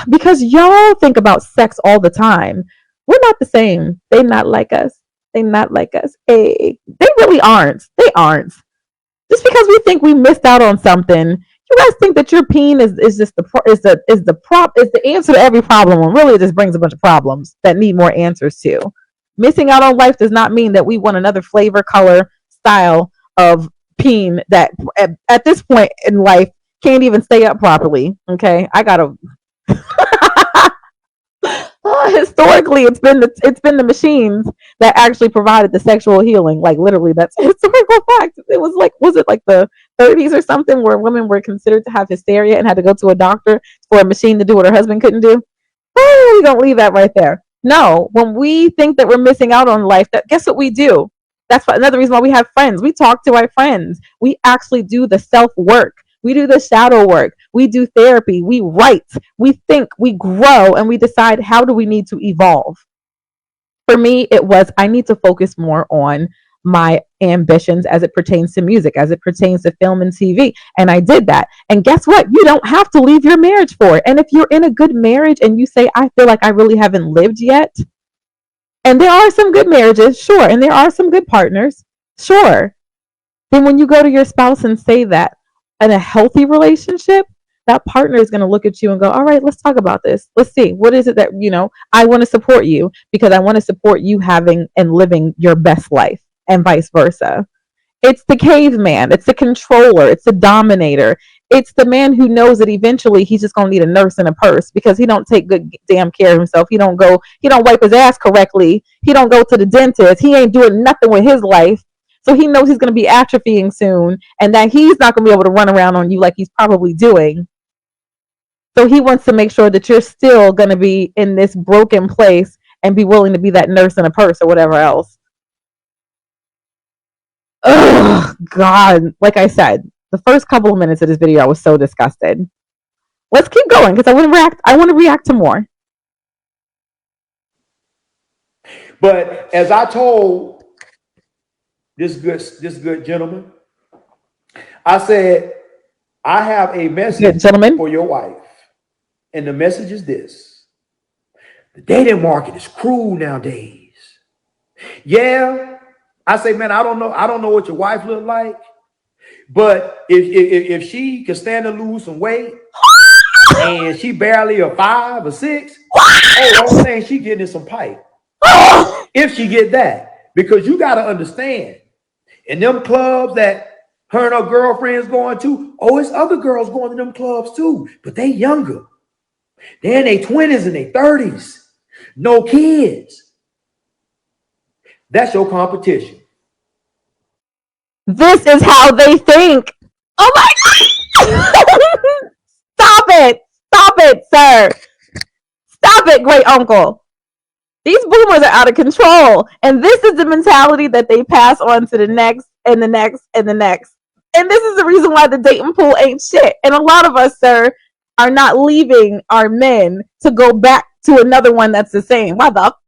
Because y'all think about sex all the time. We're not the same. They not like us. They not like us. Hey, they really aren't. They aren't. Just because we think we missed out on something, you guys think that your peen is just the answer to every problem, when really it just brings a bunch of problems that need more answers to. Missing out on life does not mean that we want another flavor, color, style of peen that at this point in life can't even stay up properly. Okay, I gotta. Historically, it's been the machines that actually provided the sexual healing. Like literally, that's a historical fact. It was it like the 30s or something, where women were considered to have hysteria and had to go to a doctor for a machine to do what her husband couldn't do. Oh, we don't leave that right there. No, when we think that we're missing out on life, guess what we do? That's another reason why we have friends. We talk to our friends. We actually do the self work. We do the shadow work. We do therapy. We write. We think. We grow, and we decide, how do we need to evolve? For me, it was, I need to focus more on my ambitions as it pertains to music, as it pertains to film and TV. And I did that. And guess what? You don't have to leave your marriage for it. And if you're in a good marriage and you say, I feel like I really haven't lived yet, and there are some good marriages, sure, and there are some good partners, sure, then when you go to your spouse and say that, in a healthy relationship, that partner is going to look at you and go, all right, let's talk about this. Let's see. What is it that, I want to support you because I want to support you having and living your best life, and vice versa. It's the caveman. It's the controller. It's the dominator. It's the man who knows that eventually he's just going to need a nurse and a purse because he don't take good damn care of himself. He don't wipe his ass correctly. He don't go to the dentist. He ain't doing nothing with his life. So he knows he's going to be atrophying soon, and that he's not going to be able to run around on you like he's probably doing. So he wants to make sure that you're still going to be in this broken place and be willing to be that nurse in a purse or whatever else. Oh, God. Like I said, The first couple of minutes of this video, I was so disgusted. Let's keep going because I want to react to more. But as I told this good gentleman, I said, I have a message for your wife. And the message is this: the dating market is cruel nowadays. Yeah. I say, man, I don't know what your wife look like, but if she can stand to lose some weight and she barely a 5 or 6, the only thing she getting is some pipe. If she get that, because you got to understand, in them clubs that her and her girlfriends going to, it's other girls going to them clubs too, but they younger. They're in their 20s and their 30s. No kids. That's your competition. This is how they think. Oh my God. Stop it. Stop it, sir. Stop it, great uncle. These boomers are out of control. And this is the mentality that they pass on to the next and the next and the next. And this is the reason why the dating pool ain't shit. And a lot of us, sir, are not leaving our men to go back to another one that's the same. Why the fuck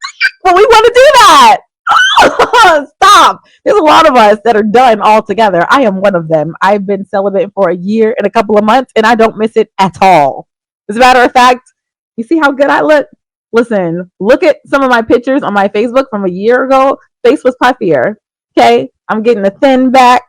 would we want to do that? Stop. There's a lot of us that are done altogether. I am one of them. I've been celibate for a year and a couple of months, and I don't miss it at all. As a matter of fact, you see how good I look? Listen, look at some of my pictures on my Facebook from a year ago. Face was puffier. Okay? I'm getting the thin back.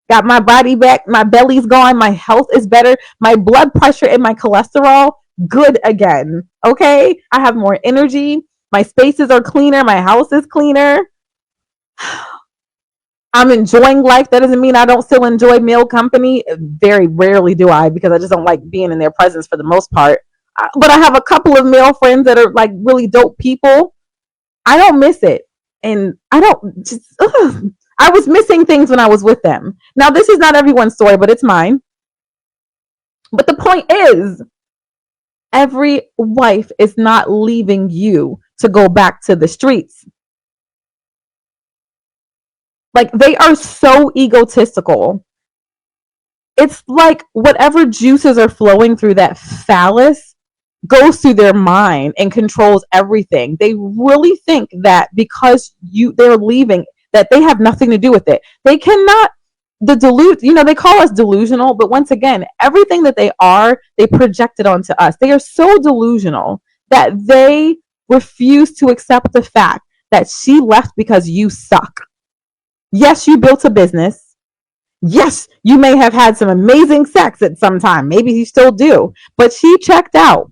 Got my body back. My belly's gone. My health is better. My blood pressure and my cholesterol, good again. Okay? I have more energy. My spaces are cleaner. My house is cleaner. I'm enjoying life. That doesn't mean I don't still enjoy male company. Very rarely do I, because I just don't like being in their presence for the most part. But I have a couple of male friends that are like really dope people. I don't miss it. And I don't just, I was missing things when I was with them. Now, this is not everyone's story, but it's mine. But the point is, every wife is not leaving you to go back to the streets. Like, they are so egotistical. It's like whatever juices are flowing through that phallus goes through their mind and controls everything. They really think that because they're leaving, that they have nothing to do with it. They cannot, they call us delusional, but once again, everything that they are, they project it onto us. They are so delusional that they refuse to accept the fact that she left because you suck. Yes, you built a business. Yes, you may have had some amazing sex at some time. Maybe you still do. But she checked out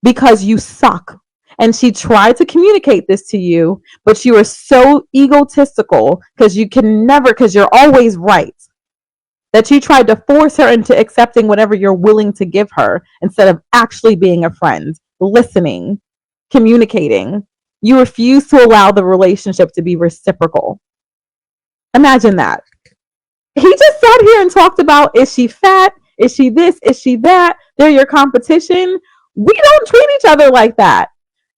because you suck. And she tried to communicate this to you, but you are so egotistical because you're always right, that you tried to force her into accepting whatever you're willing to give her instead of actually being a friend, listening, communicating. You refuse to allow the relationship to be reciprocal. Imagine that. He just sat here and talked about, is she fat? Is she this? Is she that? They're your competition. We don't treat each other like that.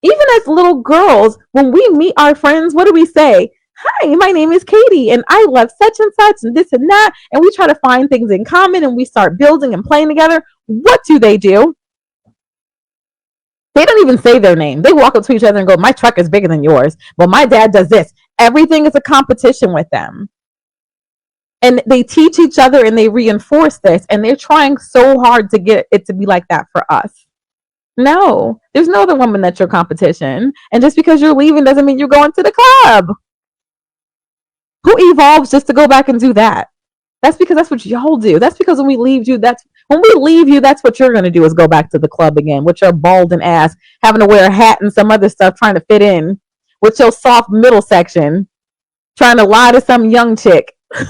Even as little girls, when we meet our friends, what do we say? Hi, my name is Katie, and I love such and such and this and that. And we try to find things in common, and we start building and playing together. What do? They don't even say their name. They walk up to each other and go, my truck is bigger than yours. Well, my dad does this. Everything is a competition with them. And they teach each other and they reinforce this. And they're trying so hard to get it to be like that for us. No, there's no other woman that's your competition. And just because you're leaving doesn't mean you're going to the club. Who evolves just to go back and do that? That's because that's what y'all do. That's because when we leave you, that's what you're going to do, is go back to the club again with your balding ass, having to wear a hat and some other stuff, trying to fit in with your soft middle section, trying to lie to some young chick. It's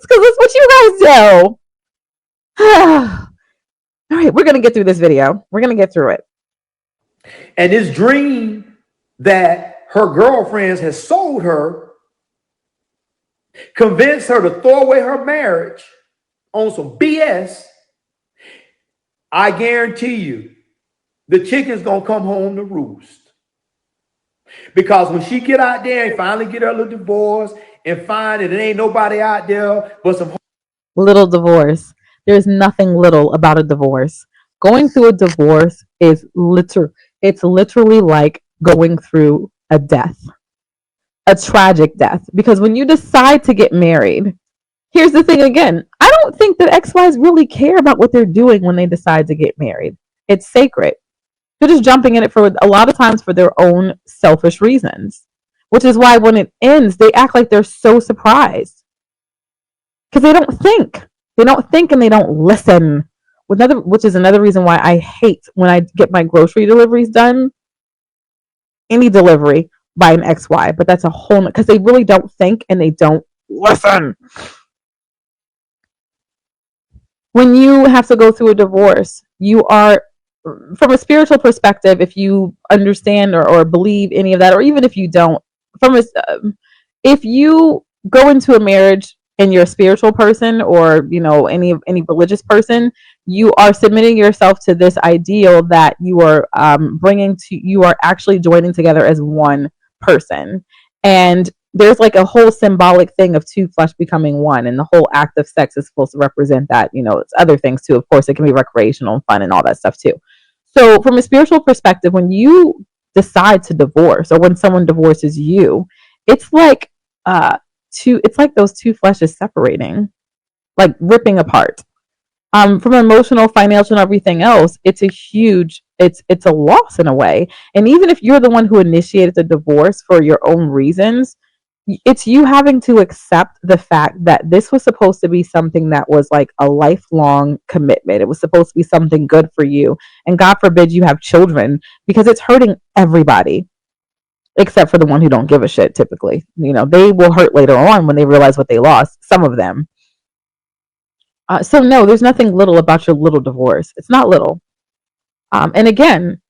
because that's what you guys do. All right, we're going to get through this video. We're going to get through it. And this dream that her girlfriends has sold her convinced her to throw away her marriage on some BS. I guarantee you, the chicken's going to come home to roost. Because when she get out there and finally get her little divorce and find that it ain't nobody out there but some Little divorce. There's nothing little about a divorce. Going through a divorce is it's literally like going through a death, a tragic death. Because when you decide to get married, here's the thing again. I don't think that ex-wives really care about what they're doing when they decide to get married. It's sacred. They're just jumping in it for a lot of times for their own selfish reasons. Which is why when it ends, they act like they're so surprised. Because they don't think. They don't think and they don't listen. Which is another reason why I hate when I get my grocery deliveries done, any delivery by an ex-wife. But that's a whole, because they really don't think and they don't listen. When you have to go through a divorce, you are, from a spiritual perspective, if you understand or believe any of that, or even if you don't, if you go into a marriage and you're a spiritual person, or any religious person, you are submitting yourself to this ideal that you are you are actually joining together as one person. And there's like a whole symbolic thing of two flesh becoming one, and the whole act of sex is supposed to represent that. It's other things too, of course. It can be recreational and fun and all that stuff too. So from a spiritual perspective, when you decide to divorce, or when someone divorces you, it's like it's like those two fleshes separating, like ripping apart. From emotional, financial, and everything else, it's a loss in a way. And even if you're the one who initiated the divorce for your own reasons, it's you having to accept the fact that this was supposed to be something that was like a lifelong commitment. It was supposed to be something good for you. And God forbid you have children, because it's hurting everybody except for the one who don't give a shit typically. They will hurt later on when they realize what they lost, some of them. So no, there's nothing little about your little divorce. It's not little. And again,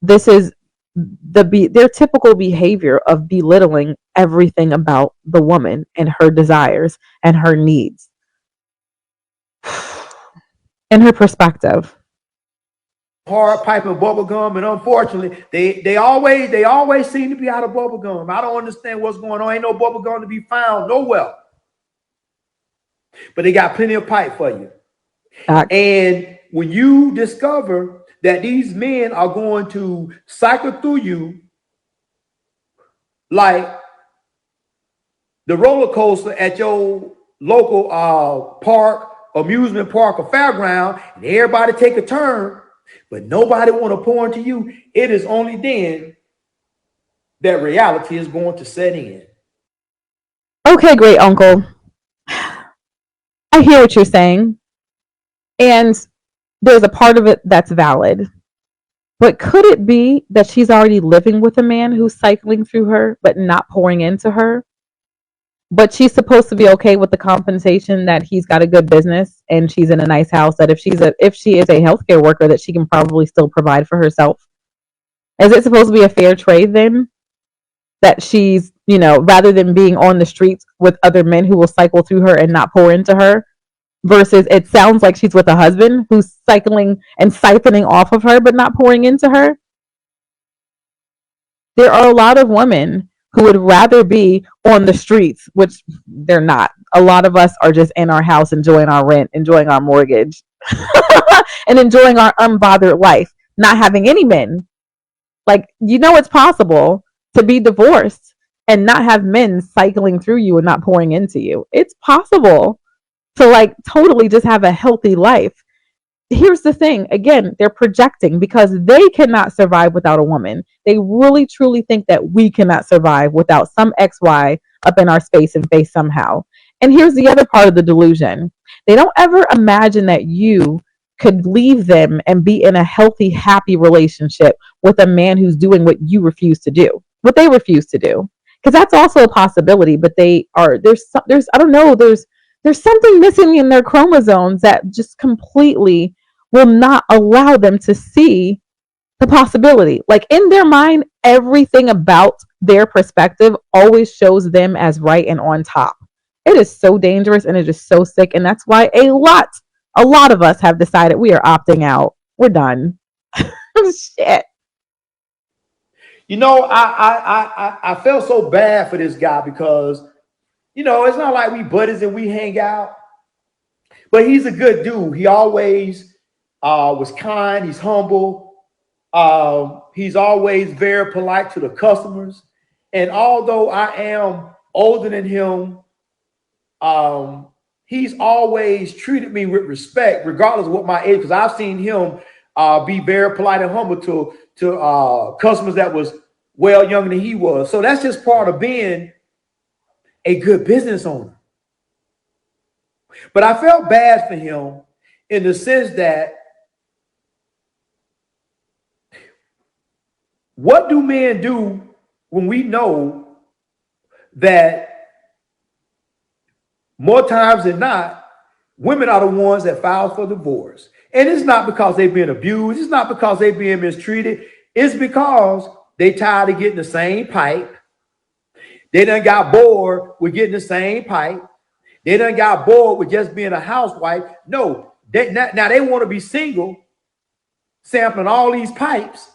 this is their typical behavior of belittling everything about the woman and her desires and her needs and her perspective. Hard pipe and bubble gum, and unfortunately, they always seem to be out of bubble gum. I don't understand what's going on. Ain't no bubble gum to be found nowhere. But they got plenty of pipe for you. And when you discover that these men are going to cycle through you like the roller coaster at your local park, amusement park, or fairground, and everybody take a turn, but nobody want to pour into you, it is only then that reality is going to set in. Okay, great uncle. I hear what you're saying. And there's a part of it that's valid. But could it be that she's already living with a man who's cycling through her, but not pouring into her? But she's supposed to be okay with the compensation that he's got a good business and she's in a nice house, that if she is a healthcare worker, that she can probably still provide for herself. Is it supposed to be a fair trade then? That she's, rather than being on the streets with other men who will cycle through her and not pour into her, versus it sounds like she's with a husband who's cycling and siphoning off of her but not pouring into her. There are a lot of women who would rather be on the streets, which they're not. A lot of us are just in our house enjoying our rent, enjoying our mortgage, and enjoying our unbothered life, not having any men. Like, it's possible to be divorced and not have men cycling through you and not pouring into you. It's possible to like totally just have a healthy life. Here's the thing, again, they're projecting because they cannot survive without a woman. They really truly think that we cannot survive without some XY up in our space and face somehow. And here's the other part of the delusion. They don't ever imagine that you could leave them and be in a healthy, happy relationship with a man who's doing what you refuse to do, what they refuse to do. Because that's also a possibility, but there's I don't know, there's something missing in their chromosomes that just completely will not allow them to see the possibility. Like in their mind, everything about their perspective always shows them as right and on top. It is so dangerous and it is so sick. And that's why a lot of us have decided we are opting out. We're done. Shit. I felt so bad for this guy because, it's not like we buddies and we hang out. But he's a good dude. He always was kind. He's humble. He's always very polite to the customers. And although I am older than him, he's always treated me with respect, regardless of what my age. Because I've seen him be very polite and humble to customers that was well younger than he was. So that's just part of being a good business owner. But I felt bad for him in the sense that what do men do when we know that more times than not, women are the ones that file for divorce? And it's not because they've been abused. It's not because they're being mistreated. It's because they tired of getting the same pipe. They done got bored with getting the same pipe. They done got bored with just being a housewife. No, now they want to be single, sampling all these pipes.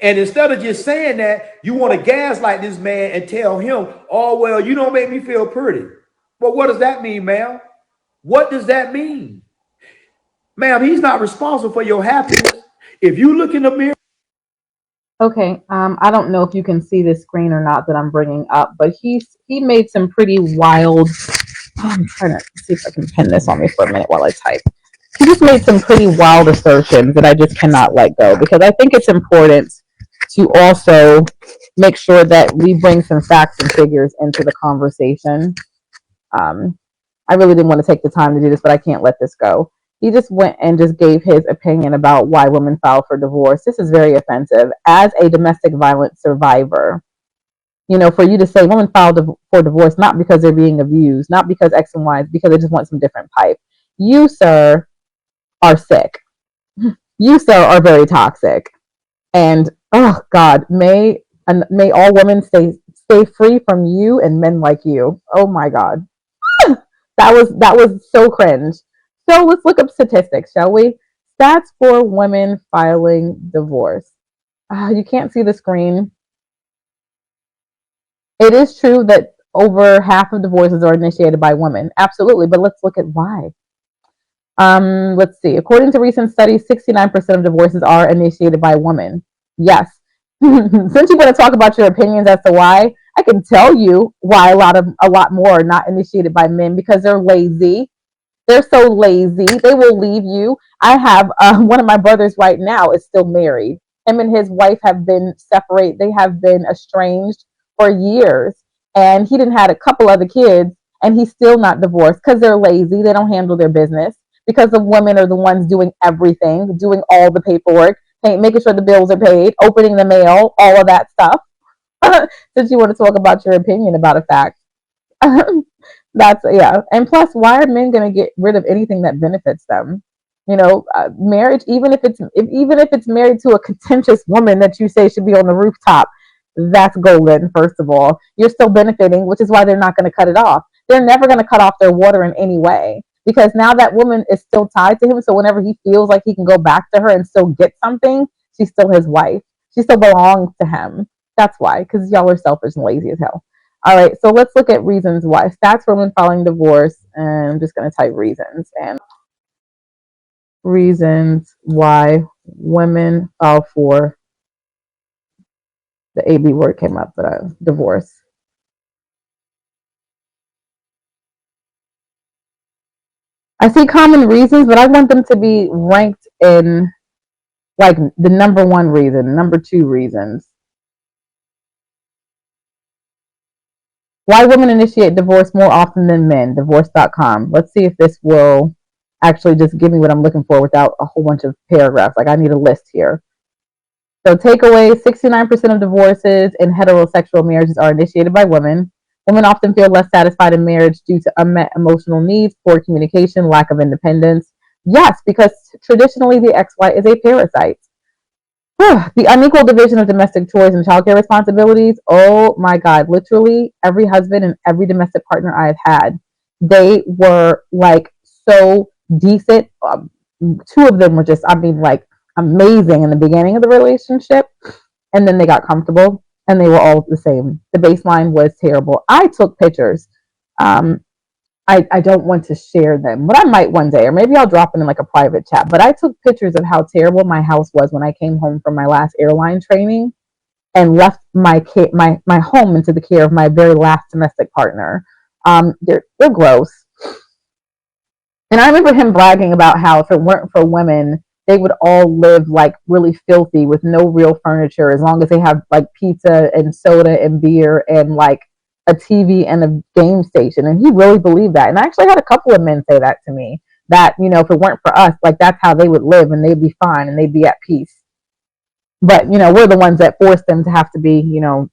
And instead of just saying that, you want to gaslight this man and tell him, oh, well, you don't make me feel pretty. Well, what does that mean, ma'am? What does that mean? Ma'am, he's not responsible for your happiness. If you look in the mirror. Okay, I don't know if you can see this screen or not that I'm bringing up, but he made some pretty wild. I'm trying to see if I can pin this on me for a minute while I type. He just made some pretty wild assertions that I just cannot let go, because I think it's important to also make sure that we bring some facts and figures into the conversation. I really didn't want to take the time to do this, but I can't let this go. He just went and just gave his opinion about why women file for divorce. This is very offensive. As a domestic violence survivor, for you to say women filed for divorce not because they're being abused, not because X and Y, because they just want some different pipe. You, sir, are sick. You, sir, are very toxic. And oh God, may all women stay free from you and men like you. Oh my God. That was so cringe. So let's look up statistics, shall we? Stats for women filing divorce. You can't see the screen. It is true that over half of divorces are initiated by women. Absolutely, but let's look at why. Let's see. According to recent studies, 69% of divorces are initiated by women. Yes. Since you want to talk about your opinions as to why, I can tell you why a lot more are not initiated by men, because they're lazy. They're so lazy. They will leave you. I have one of my brothers right now is still married. Him and his wife have been separated. They have been estranged for years. And he didn't have a couple other kids, and he's still not divorced because they're lazy. They don't handle their business, because the women are the ones doing everything, doing all the paperwork, making sure the bills are paid, opening the mail, all of that stuff. Since you want to talk about your opinion about a fact. That's, yeah. And plus, why are men going to get rid of anything that benefits them? Marriage, even if it's married to a contentious woman that you say should be on the rooftop, that's golden. First of all, you're still benefiting, which is why they're not going to cut it off. They're never going to cut off their water in any way, because now that woman is still tied to him. So whenever he feels like he can go back to her and still get something, she's still his wife. She still belongs to him. That's why, because y'all are selfish and lazy as hell. All right, so let's look at reasons why. Stats for women filing divorce, and I'm just going to type reasons why women file for, the AB word came up, but divorce. I see common reasons, but I want them to be ranked in like the number one reason, number two reasons. Why women initiate divorce more often than men, divorce.com. Let's see if this will actually just give me what I'm looking for without a whole bunch of paragraphs. Like, I need a list here. So takeaway, 69% of divorces in heterosexual marriages are initiated by women. Women often feel less satisfied in marriage due to unmet emotional needs, poor communication, lack of independence. Yes, because traditionally the ex-wife is a parasite. The unequal division of domestic chores and childcare responsibilities. Oh my God, literally every husband and every domestic partner I've had, they were like so decent. Two of them were just, like amazing in the beginning of the relationship. And then they got comfortable and they were all the same. The baseline was terrible. I took pictures. I don't want to share them, but I might one day, or maybe I'll drop them in like a private chat. But I took pictures of how terrible my house was when I came home from my last airline training and left my home into the care of my very last domestic partner. They're gross. And I remember him bragging about how if it weren't for women, they would all live like really filthy with no real furniture, as long as they have like pizza and soda and beer and like a TV and a game station. And he really believed that. And I actually had a couple of men say that to me, that, you know, if it weren't for us, like that's how they would live and they'd be fine and they'd be at peace. But, you know, we're the ones that force them to have to be, you know,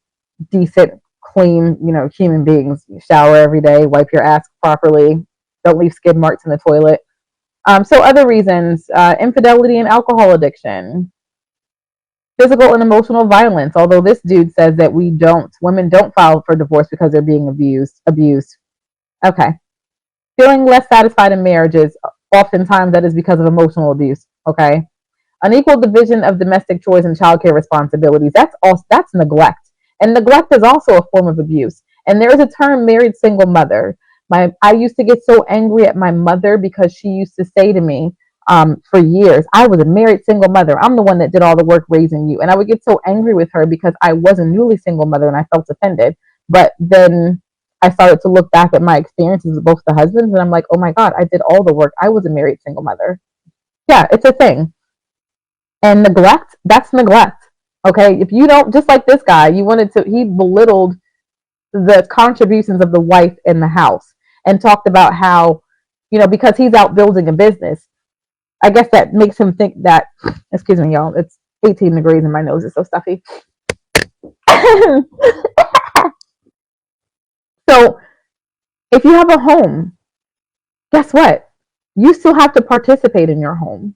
decent, clean, you know, human beings. You shower every day, wipe your ass properly, don't leave skid marks in the toilet. So other reasons, infidelity and alcohol addiction, physical and emotional violence. Although this dude says that women don't file for divorce because they're being abused. Okay. Feeling less satisfied in marriages, oftentimes that is because of emotional abuse. Okay. Unequal division of domestic chores and childcare responsibilities. That's neglect. And neglect is also a form of abuse. And there is a term, married single mother. I used to get so angry at my mother because she used to say to me, for years, I was a married single mother. I'm the one that did all the work raising you. And I would get so angry with her because I was a newly single mother and I felt offended. But then I started to look back at my experiences with both the husbands and I'm like, oh my God, I did all the work. I was a married single mother. Yeah, it's a thing. And neglect, that's neglect. Okay. If you don't, just like this guy, he belittled the contributions of the wife in the house and talked about how, you know, because he's out building a business, I guess that makes him think that, excuse me, y'all, it's 18 degrees and my nose is so stuffy. So if you have a home, guess what? You still have to participate in your home.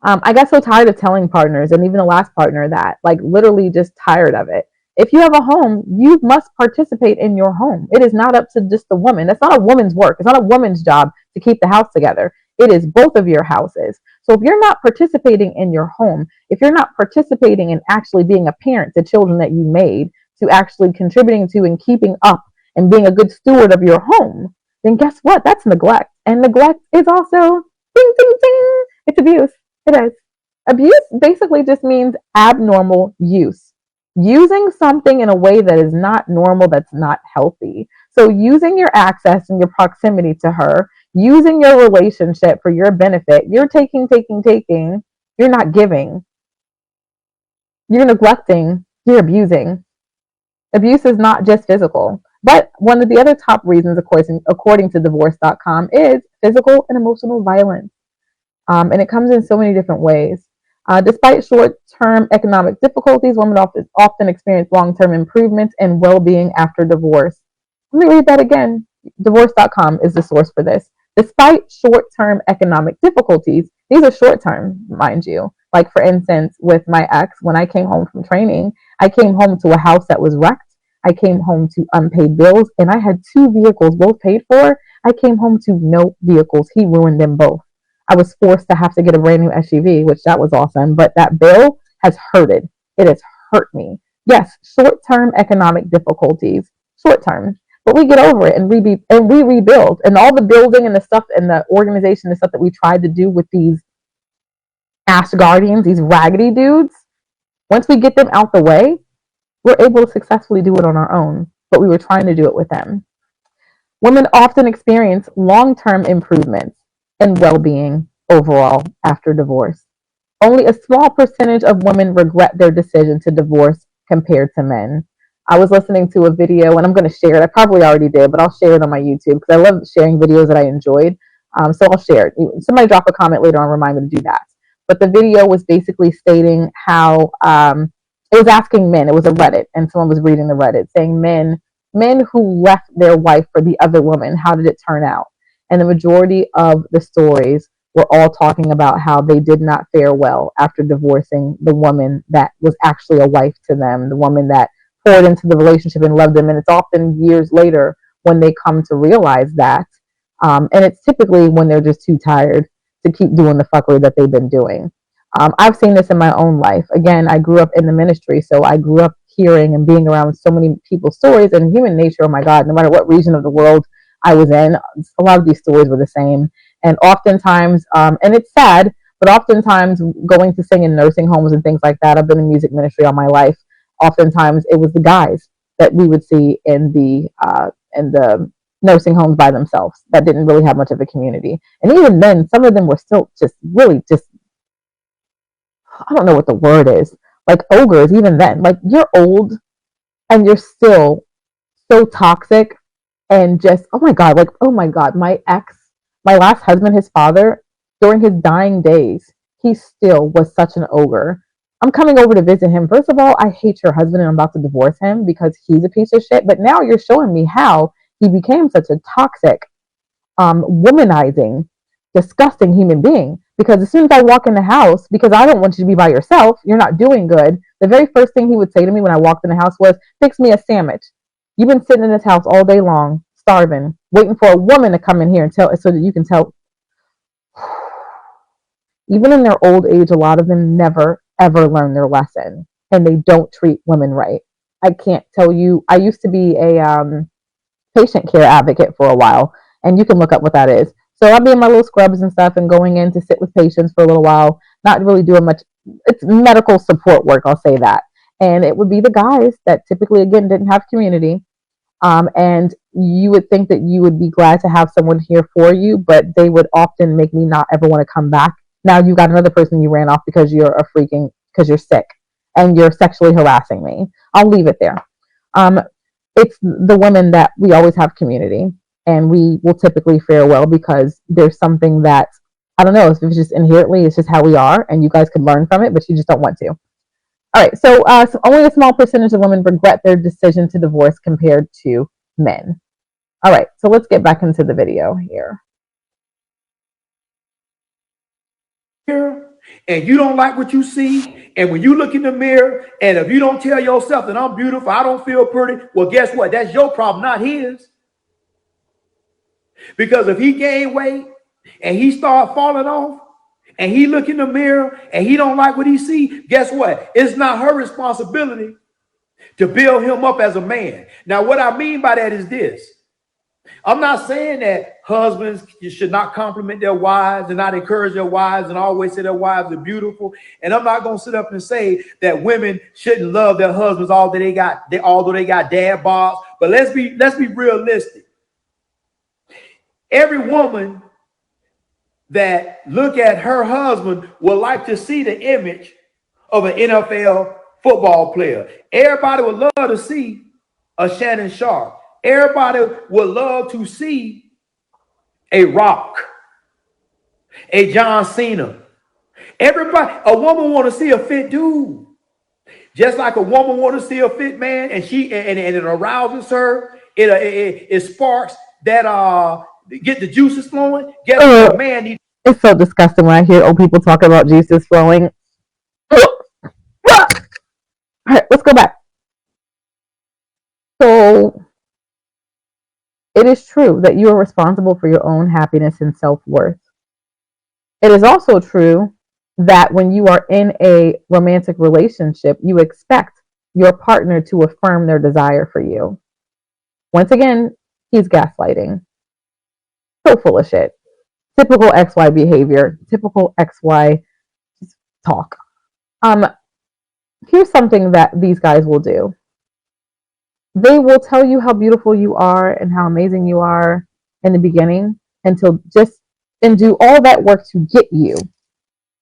I got so tired of telling partners and even the last partner that, like, literally just tired of it. If you have a home, you must participate in your home. It is not up to just the woman. That's not a woman's work. It's not a woman's job to keep the house together. It is both of your houses. So if you're not participating in your home, if you're not participating in actually being a parent to children that you made, to actually contributing to and keeping up and being a good steward of your home, then guess what? That's neglect. And neglect is also ding, ding, ding. It's abuse. It is. Abuse basically just means abnormal use. Using something in a way that is not normal, that's not healthy. So using your access and your proximity to her, using your relationship for your benefit, you're taking. You're not giving. You're neglecting. You're abusing. Abuse is not just physical. But one of the other top reasons, according to divorce.com, is physical and emotional violence. And it comes in so many different ways. Despite short-term economic difficulties, women often experience long-term improvements and well-being after divorce. Let me read that again. Divorce.com is the source for this. Despite short-term economic difficulties, these are short-term, mind you. Like, for instance, with my ex, when I came home from training, I came home to a house that was wrecked. I came home to unpaid bills, and I had 2 vehicles, both paid for. I came home to no vehicles. He ruined them both. I was forced to have to get a brand new SUV, which that was awesome. But that bill has hurted. It has hurt me. Yes, short-term economic difficulties, short-term. But we get over it and we rebuild. And all the building and the stuff and the organization and stuff that we tried to do with these Ash Guardians, these raggedy dudes, once we get them out the way, we're able to successfully do it on our own. But we were trying to do it with them. Women often experience long-term improvements and well-being overall after divorce. Only a small percentage of women regret their decision to divorce compared to men. I was listening to a video, and I'm going to share it. I probably already did, but I'll share it on my YouTube because I love sharing videos that I enjoyed. So I'll share it. Somebody drop a comment later on, remind me to do that. But the video was basically stating how it was asking men. It was a Reddit, and someone was reading the Reddit saying men who left their wife for the other woman, how did it turn out? And the majority of the stories were all talking about how they did not fare well after divorcing the woman that was actually a wife to them, the woman that poured into the relationship and loved them. And it's often years later when they come to realize that. And it's typically when they're just too tired to keep doing the fuckery that they've been doing. I've seen this in my own life. Again, I grew up in the ministry, so I grew up hearing and being around so many people's stories and human nature. Oh my God, no matter what region of the world I was in. A lot of these stories were the same. And oftentimes, and it's sad, but oftentimes going to sing in nursing homes and things like that, I've been in music ministry all my life. Oftentimes it was the guys that we would see in the nursing homes by themselves that didn't really have much of a community. And even then, some of them were still just really just, I don't know what the word is, like ogres. Even then, like, you're old and you're still so toxic and just, oh my god, like, oh my god, my last husband, his father, during his dying days, he still was such an ogre. I'm coming over to visit him. First of all, I hate your husband and I'm about to divorce him because he's a piece of shit. But now you're showing me how he became such a toxic, womanizing, disgusting human being. Because as soon as I walk in the house, because I don't want you to be by yourself, you're not doing good. The very first thing he would say to me when I walked in the house was, "Fix me a sandwich. You've been sitting in this house all day long, starving, waiting for a woman to come in here and tell so that you can tell." Even in their old age, a lot of them never ever learn their lesson, and they don't treat women right. I can't tell you. I used to be a patient care advocate for a while, and you can look up what that is. So I'll be in my little scrubs and stuff and going in to sit with patients for a little while, not really doing much. It's medical support work, I'll say that. And it would be the guys that typically, again, didn't have community. And you would think that you would be glad to have someone here for you, but they would often make me not ever want to come back. Now you got another person you ran off because because you're sick and you're sexually harassing me. I'll leave it there. It's the women that we always have community, and we will typically fare well because there's something that, I don't know, if it's just inherently, it's just how we are, and you guys could learn from it, but you just don't want to. All right, so only a small percentage of women regret their decision to divorce compared to men. All right, so let's get back into the video here. And you don't like what you see, and when you look in the mirror, and if you don't tell yourself that I'm beautiful, I don't feel pretty, well, guess what? That's your problem, not his. Because if he gain weight and he start falling off, and he look in the mirror and he don't like what he see, guess what? It's not her responsibility to build him up as a man. Now, what I mean by that is this. I'm not saying that husbands should not compliment their wives and not encourage their wives and always say their wives are beautiful. And I'm not going to sit up and say that women shouldn't love their husbands although they got dad bods. But let's be realistic. Every woman that look at her husband would like to see the image of an NFL football player. Everybody would love to see a Shannon Sharp. Everybody would love to see a Rock, a John Cena. A woman want to see a fit dude. Just like a woman want to see a fit man, and it arouses her. It sparks that get the juices flowing. Guess what, man needs. It's so disgusting when I hear old people talk about juices flowing. All right, let's go back. So it is true that you are responsible for your own happiness and self-worth. It is also true that when you are in a romantic relationship, you expect your partner to affirm their desire for you. Once again, he's gaslighting. So full of shit. Typical XY behavior. Typical XY talk. Here's something that these guys will do. They will tell you how beautiful you are and how amazing you are in the beginning and do all that work to get you.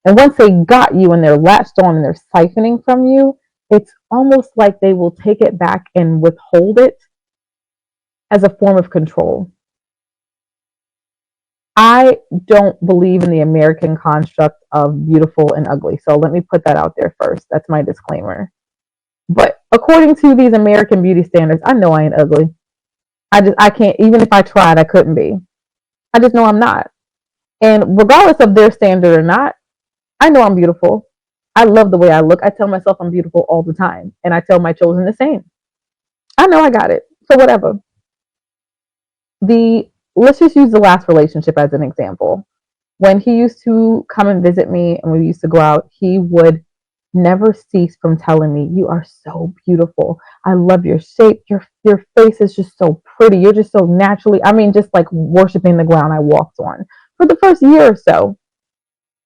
And once they got you and they're latched on and they're siphoning from you, it's almost like they will take it back and withhold it as a form of control. I don't believe in the American construct of beautiful and ugly. So let me put that out there first. That's my disclaimer. But according to these American beauty standards, I know I ain't ugly. I can't, even if I tried, I couldn't be. I just know I'm not. And regardless of their standard or not, I know I'm beautiful. I love the way I look. I tell myself I'm beautiful all the time. And I tell my children the same. I know I got it. So whatever. Let's just use the last relationship as an example. When he used to come and visit me and we used to go out, he would never cease from telling me, you are so beautiful. I love your shape. Your face is just so pretty. You're just so naturally, I mean, just like worshiping the ground I walked on for the first year or so.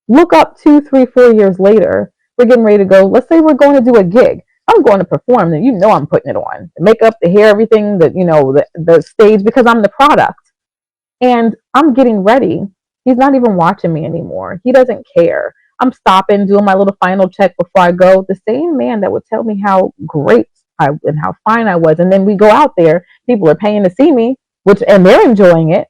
Look up 2, 3, 4 years later, we're getting ready to go. Let's say we're going to do a gig. I'm going to perform, and you know I'm putting it on. The makeup, the hair, everything, the stage, because I'm the product. And I'm getting ready. He's not even watching me anymore. He doesn't care. I'm stopping, doing my little final check before I go. The same man that would tell me how great and how fine I was. And then we go out there, people are paying to see me, and they're enjoying it.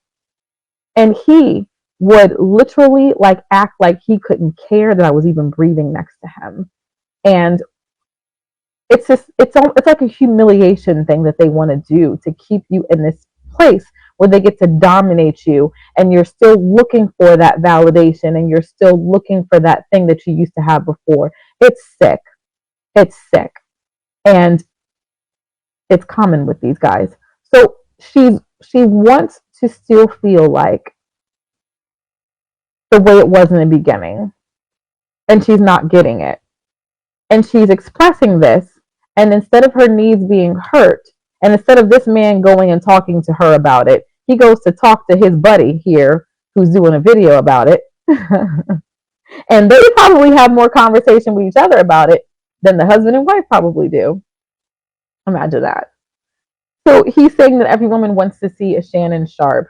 And he would literally like act like he couldn't care that I was even breathing next to him. And it's like a humiliation thing that they want to do to keep you in this place where they get to dominate you, and you're still looking for that validation, and you're still looking for that thing that you used to have before. It's sick. It's sick. And it's common with these guys. So she wants to still feel like the way it was in the beginning, and she's not getting it. And she's expressing this, and instead of her needs being hurt, and instead of this man going and talking to her about it, he goes to talk to his buddy here who's doing a video about it. And they probably have more conversation with each other about it than the husband and wife probably do. Imagine that. So he's saying that every woman wants to see a Shannon Sharpe.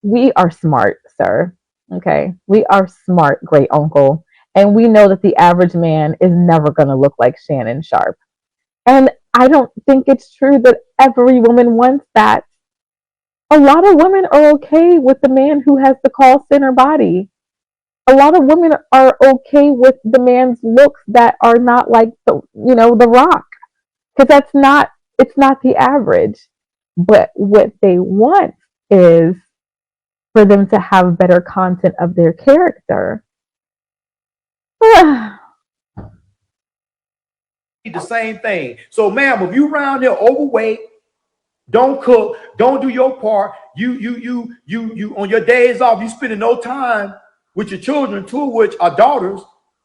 We are smart, sir. Okay. We are smart, great uncle. And we know that the average man is never going to look like Shannon Sharpe. And I don't think it's true that every woman wants that. A lot of women are okay with the man who has the call center body. A lot of women are okay with the man's looks that are not like the Rock, because it's not the average. But what they want is for them to have better content of their character. The same thing. So, ma'am, if you around here overweight, don't cook, don't do your part, you on your days off, you spending no time with your children, two of which are daughters,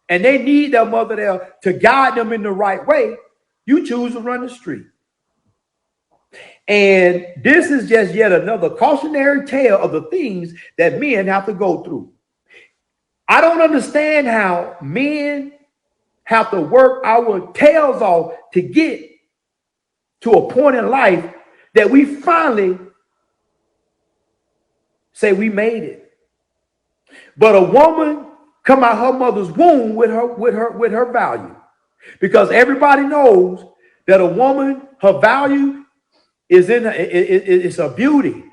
and they need their mother there to guide them in the right way, you choose to run the street. And this is just yet another cautionary tale of the things that men have to go through. I don't understand how men have to work our tails off to get to a point in life that we finally say we made it. But a woman come out her mother's womb with her value, because everybody knows that a woman, her value is in it's her beauty.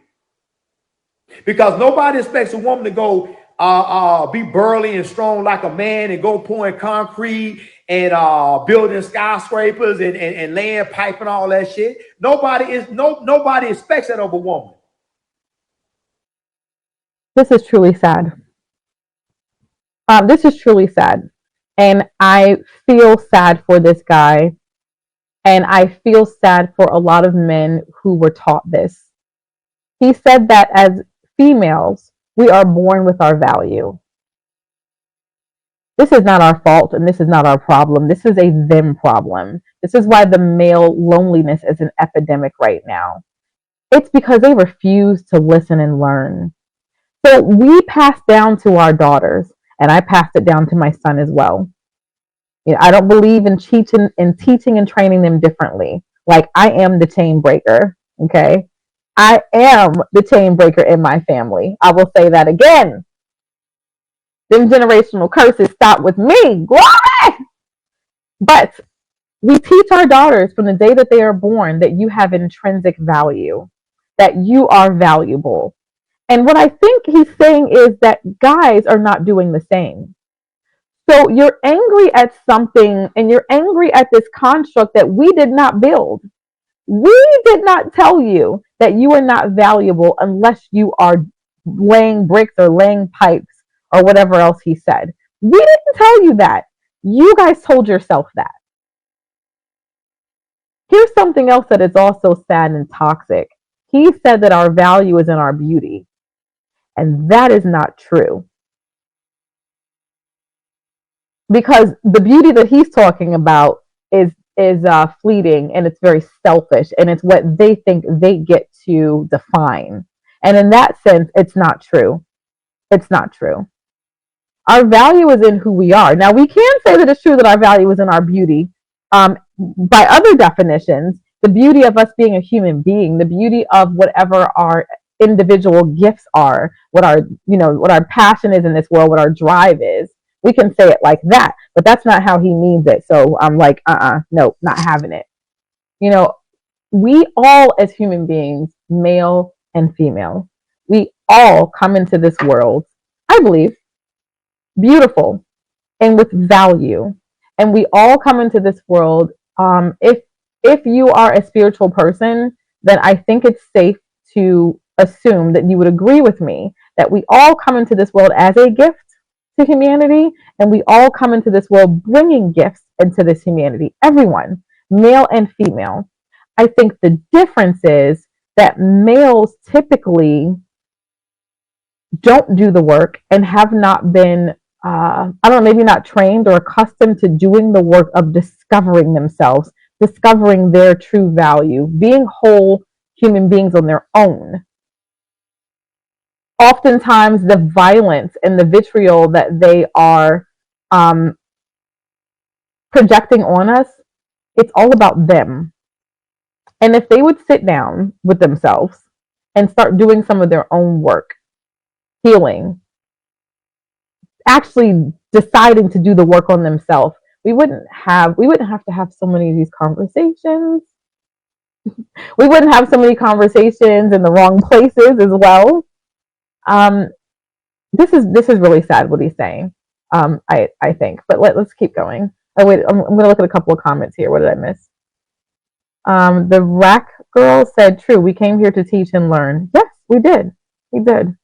Because nobody expects a woman to go be burly and strong like a man and go pouring concrete and building skyscrapers and laying pipe and all that shit. Nobody expects that of a woman. This is truly sad. This is truly sad. And I feel sad for this guy. And I feel sad for a lot of men who were taught this. He said that as females, we are born with our value. This is not our fault, and this is not our problem. This is a them problem. This is why the male loneliness is an epidemic right now. It's because they refuse to listen and learn. So we pass down to our daughters, and I passed it down to my son as well. I don't believe in teaching and training them differently. Like, I am the chain breaker. Okay. I am the chain breaker in my family. I will say that again. Them generational curses stop with me. Glory! But we teach our daughters from the day that they are born that you have intrinsic value, that you are valuable. And what I think he's saying is that guys are not doing the same. So you're angry at something, and you're angry at this construct that we did not build. We did not tell you that you are not valuable unless you are laying bricks or laying pipes or whatever else he said. We didn't tell you that. You guys told yourself that. Here's something else that is also sad and toxic. He said that our value is in our beauty, and that is not true. because the beauty that he's talking about is fleeting, and it's very selfish, and it's what they think they get to define. And in that sense, it's not true. It's not true. Our value is in who we are. Now, we can say that it's true that our value is in our beauty. By other definitions, the beauty of us being a human being, the beauty of whatever our individual gifts are, what our passion is in this world, what our drive is. We can say it like that, but that's not how he means it. So I'm like, no, not having it. You know, we all as human beings, male and female, we all come into this world, I believe, beautiful and with value. And we all come into this world. If you are a spiritual person, then I think it's safe to assume that you would agree with me that we all come into this world as a gift to humanity, and we all come into this world bringing gifts into this humanity. Everyone, male and female. I think the difference is that males typically don't do the work and have not been, I don't know, maybe not trained or accustomed to doing the work of discovering themselves, discovering their true value, being whole human beings on their own. Oftentimes, the violence and the vitriol that they are projecting on us, it's all about them. And if they would sit down with themselves and start doing some of their own work, healing, actually deciding to do the work on themselves, we wouldn't have to have so many of these conversations. We wouldn't have so many conversations in the wrong places as well. This is really sad what he's saying. I think, but let's keep going. Oh wait, I'm going to look at a couple of comments here. What did I miss? The rack girl said, "True, we came here to teach and learn." Yes, we did. We did.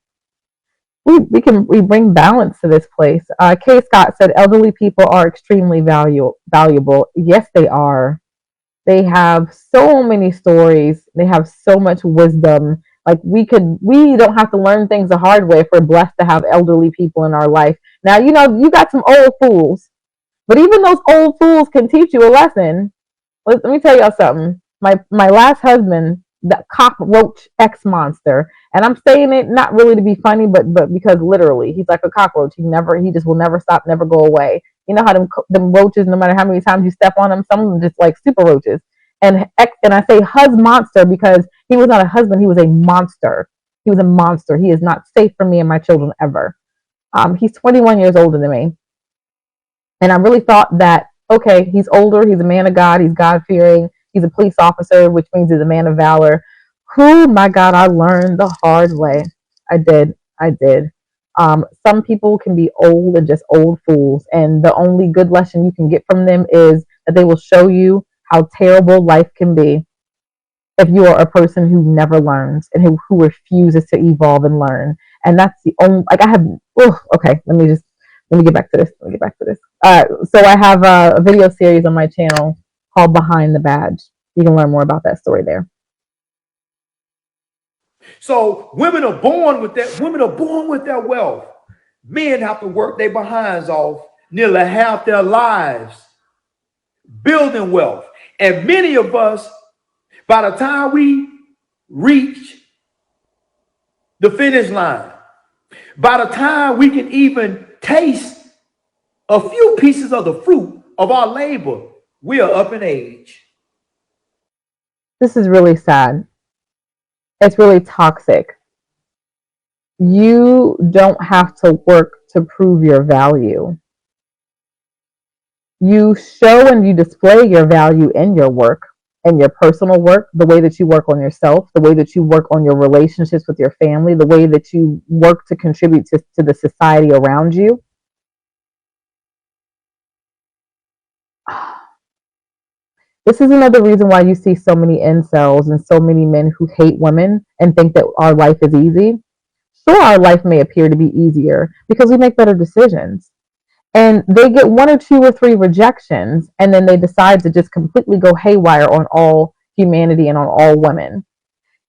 We bring balance to this place. Kay Scott said, "Elderly people are extremely valuable." Yes, they are. They have so many stories. They have so much wisdom. Like we don't have to learn things the hard way if we're blessed to have elderly people in our life. Now, you got some old fools, but even those old fools can teach you a lesson. Let me tell y'all something. My last husband, the cockroach X monster, and I'm saying it not really to be funny, but because literally he's like a cockroach. He just will never stop, never go away. You know how them roaches, no matter how many times you step on them, some of them just like super roaches. And I say hus monster because he was not a husband, he was a monster. He was a monster. He is not safe for me and my children ever. He's 21 years older than me. And I really thought that, okay, he's older, he's a man of God, he's God-fearing, he's a police officer, which means he's a man of valor. Who, my God, I learned the hard way. I did. Some people can be old and just old fools, and the only good lesson you can get from them is that they will show you how terrible life can be if you are a person who never learns and who refuses to evolve and learn. And that's the only, like I have, okay, let me get back to this. So I have a video series on my channel called Behind the Badge. You can learn more about that story there. So women are born with that. Women are born with that wealth. Men have to work their behinds off nearly half their lives building wealth. And many of us, by the time we reach the finish line, by the time we can even taste a few pieces of the fruit of our labor, we are up in age. This is really sad. It's really toxic. You don't have to work to prove your value. You show and you display your value in your work, in your personal work, the way that you work on yourself, the way that you work on your relationships with your family, the way that you work to contribute to the society around you. This is another reason why you see so many incels and so many men who hate women and think that our life is easy. Sure, our life may appear to be easier because we make better decisions. And they get 1 or 2 or 3 rejections, and then they decide to just completely go haywire on all humanity and on all women.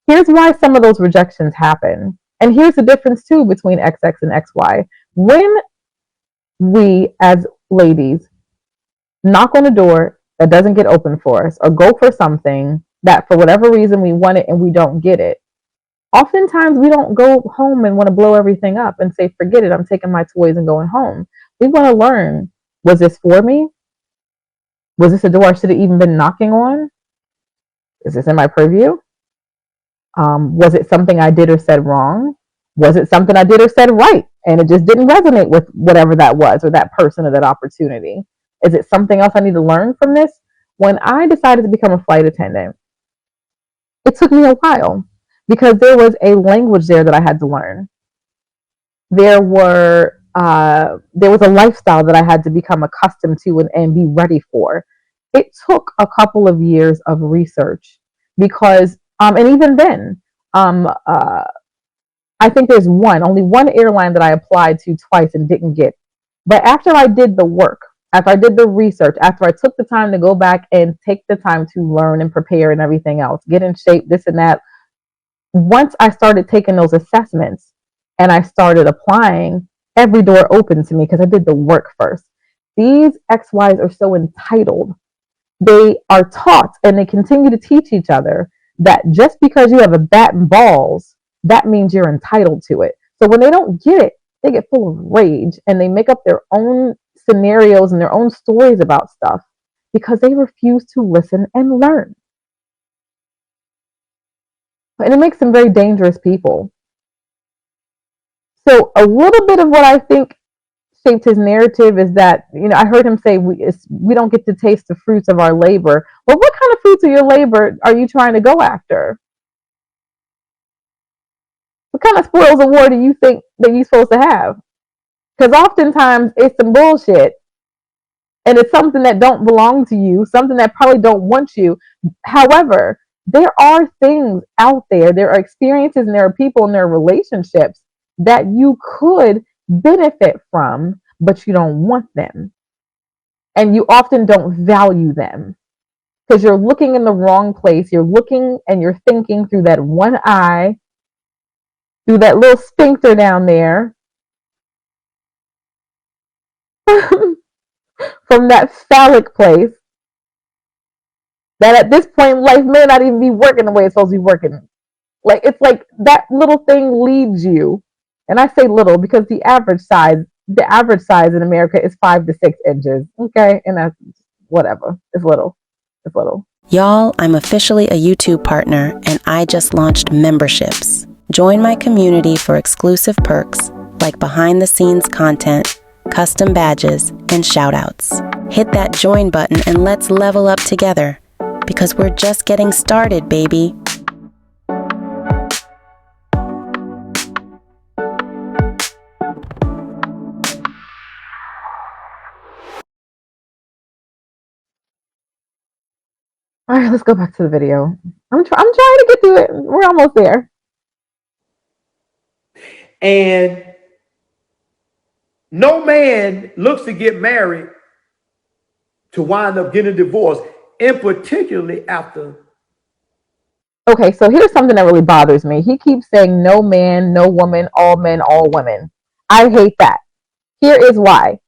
Here's why some of those rejections happen. And here's the difference, too, between XX and XY. When we, as ladies knock on a door that doesn't get open for us, or go for something that for whatever reason we want it and we don't get it, oftentimes we don't go home and want to blow everything up and say, forget it, I'm taking my toys and going home. We want to learn, was this for me? Was this a door I should have even been knocking on? Is this in my purview? Was it something I did or said wrong? Was it something I did or said right and it just didn't resonate with whatever that was, or that person, or that opportunity? Is it something else I need to learn from this? When I decided to become a flight attendant, it took me a while because there was a language there that I had to learn. There was a lifestyle that I had to become accustomed to and be ready for. It took a couple of years of research because, and even then, I think there's only one airline that I applied to twice and didn't get. But after I did the work, after I did the research, after I took the time to go back and take the time to learn and prepare and everything else, get in shape, this and that, once I started taking those assessments and I started applying, every door opened to me because I did the work first. These XYs are so entitled. They are taught and they continue to teach each other that just because you have a bat and balls, that means you're entitled to it. So when they don't get it, they get full of rage and they make up their own scenarios and their own stories about stuff because they refuse to listen and learn. And it makes them very dangerous people. So a little bit of what I think shaped his narrative is that, I heard him say we don't get to taste the fruits of our labor. Well, what kind of fruits of your labor are you trying to go after? What kind of spoils of war do you think that you're supposed to have? Because oftentimes it's some bullshit and it's something that don't belong to you, something that probably don't want you. However, there are things out there, there are experiences and there are people and there are relationships that you could benefit from, but you don't want them. And you often don't value them because you're looking in the wrong place. You're looking and you're thinking through that one eye, through that little sphincter down there, from that phallic place that at this point in life may not even be working the way it's supposed to be working. Like, it's like that little thing leads you. And I say little because the average size in America is 5 to 6 inches. Okay. And that's whatever. It's little. It's little. Y'all, I'm officially a YouTube partner and I just launched memberships. Join my community for exclusive perks like behind the scenes content, custom badges, and shoutouts. Hit that join button and let's level up together because we're just getting started, baby. All right, let's go back to the video. I'm trying to get through it. We're almost there. And no man looks to get married to wind up getting a divorce, and particularly after. Okay, so here's something that really bothers me. He keeps saying no man, no woman, all men, all women. I hate that. Here is why.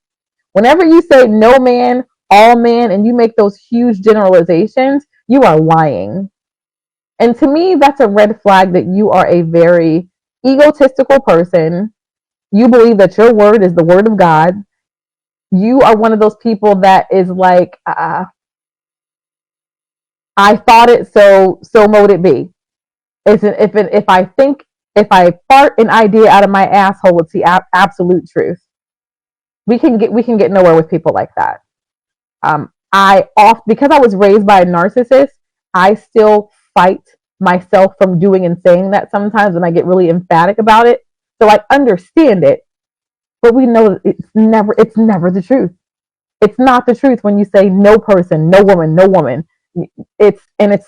Whenever you say no man, all men, and you make those huge generalizations, you are lying. And to me, that's a red flag that you are a very egotistical person. You believe that your word is the word of God. You are one of those people that is like, I thought it, so mote it be. If I fart an idea out of my asshole, it's the absolute truth. We can get nowhere with people like that. Because I was raised by a narcissist, I still fight myself from doing and saying that sometimes when I get really emphatic about it. So I understand it, but we know it's never the truth. It's not the truth when you say no person, no woman, no woman. It's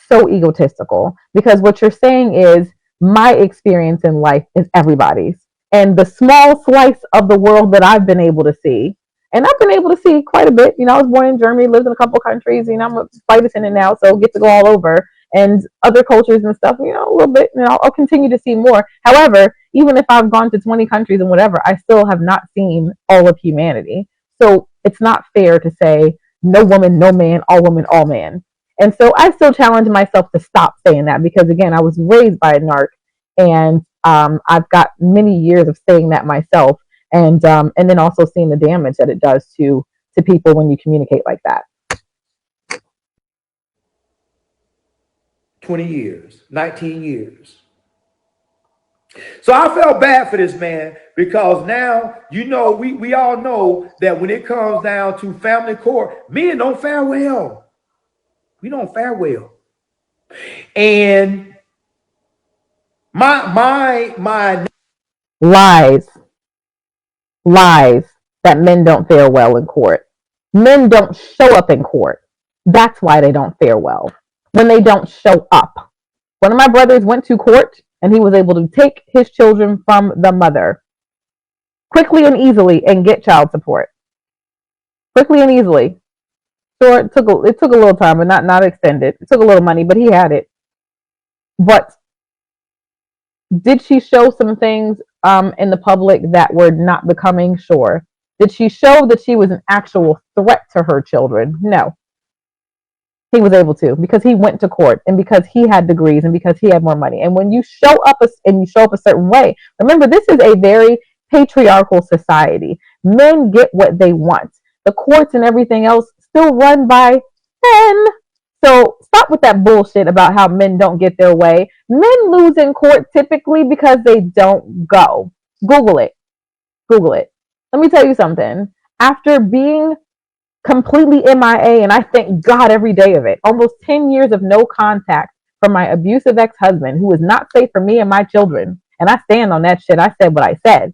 so egotistical because what you're saying is my experience in life is everybody's. And the small slice of the world that I've been able to see, and I've been able to see quite a bit. I was born in Germany, lived in a couple countries. I'm a flight attendant now, so get to go all over and other cultures and stuff. A little bit. I'll continue to see more. However, even if I've gone to 20 countries and whatever, I still have not seen all of humanity. So it's not fair to say no woman, no man, all woman, all man. And so I still challenge myself to stop saying that because, again, I was raised by a narc, and I've got many years of saying that myself, and then also seeing the damage that it does to people when you communicate like that. 20 years, 19 years. So I felt bad for this man because now, we all know that when it comes down to family court, men don't fare well. We don't fare well. And my lies that men don't fare well in court. Men don't show up in court. That's why they don't fare well. When they don't show up. One of my brothers went to court and he was able to take his children from the mother quickly and easily and get child support. Quickly and easily. Sure, it took a little time, but not extended. It took a little money, but he had it. But did she show some things in the public that were not becoming? Sure. Did she show that she was an actual threat to her children? No. He was able to because he went to court and because he had degrees and because he had more money. And when you show up a certain way, remember, this is a very patriarchal society. Men get what they want. The courts and everything else still run by men. So stop with that bullshit about how men don't get their way. Men lose in court typically because they don't go. Google it. Google it. Let me tell you something. After being completely MIA, and I thank God every day of it, almost 10 years of no contact from my abusive ex-husband, who was not safe for me and my children. And I stand on that shit. I said what I said.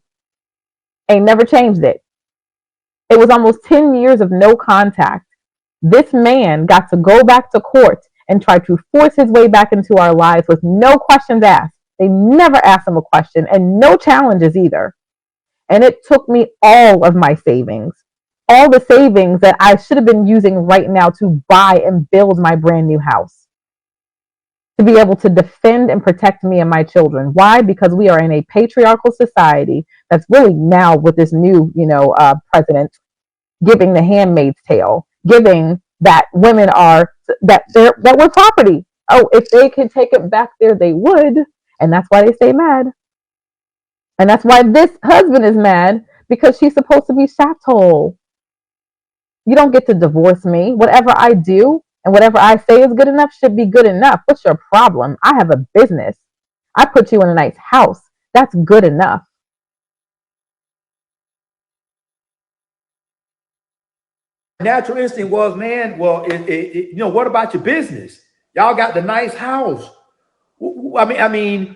Ain't never changed it. It was almost 10 years of no contact. This man got to go back to court and try to force his way back into our lives with no questions asked. They never asked him a question and no challenges either. And it took me all of my savings, all the savings that I should have been using right now to buy and build my brand new house, to be able to defend and protect me and my children. Why? Because we are in a patriarchal society that's really now with this new, president giving the handmaid's tale, giving that women are, that we're property. Oh, if they could take it back there, they would. And that's why they stay mad. And that's why this husband is mad, because she's supposed to be shackled. You don't get to divorce me. Whatever I do and whatever I say is good enough should be good enough. What's your problem? I have a business. I put you in a nice house. That's good enough. Natural instinct was, man, well, what about your business? Y'all got the nice house. I mean,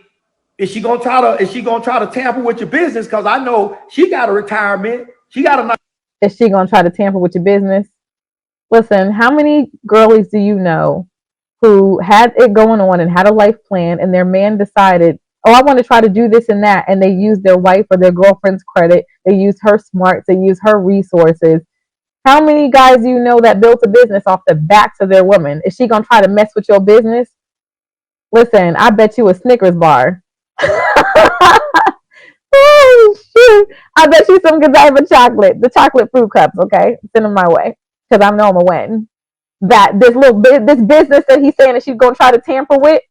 is she gonna try to tamper with your business? Because I know she got a retirement. She got a nice. Is she gonna try to tamper with your business? Listen, how many girlies do you know who had it going on and had a life plan, and their man decided, oh, I want to try to do this and that, and they used their wife or their girlfriend's credit, they used her smarts, they used her resources. How many guys do you know that built a business off the backs of their woman? Is she gonna try to mess with your business? Listen, I bet you a Snickers bar. Oh, shoot. I bet you some Godiva chocolate, the chocolate fruit cups, okay? Send them my way, because I know I'm going to win. That this business that he's saying that she's going to try to tamper with,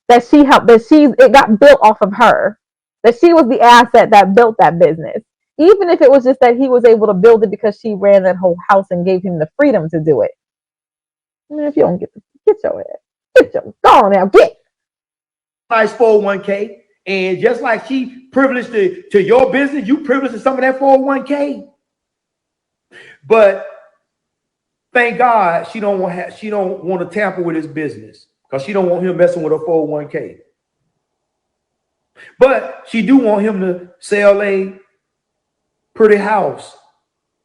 that she helped, it got built off of her, that she was the asset that built that business. Even if it was just that he was able to build it because she ran that whole house and gave him the freedom to do it. I mean, if you don't get your ass, go on now, get. Nice 401k. And just like she privileged to your business, you privileged to some of that 401k. But thank God she don't want to tamper with his business, because she don't want him messing with her 401k. But she do want him to sell a pretty house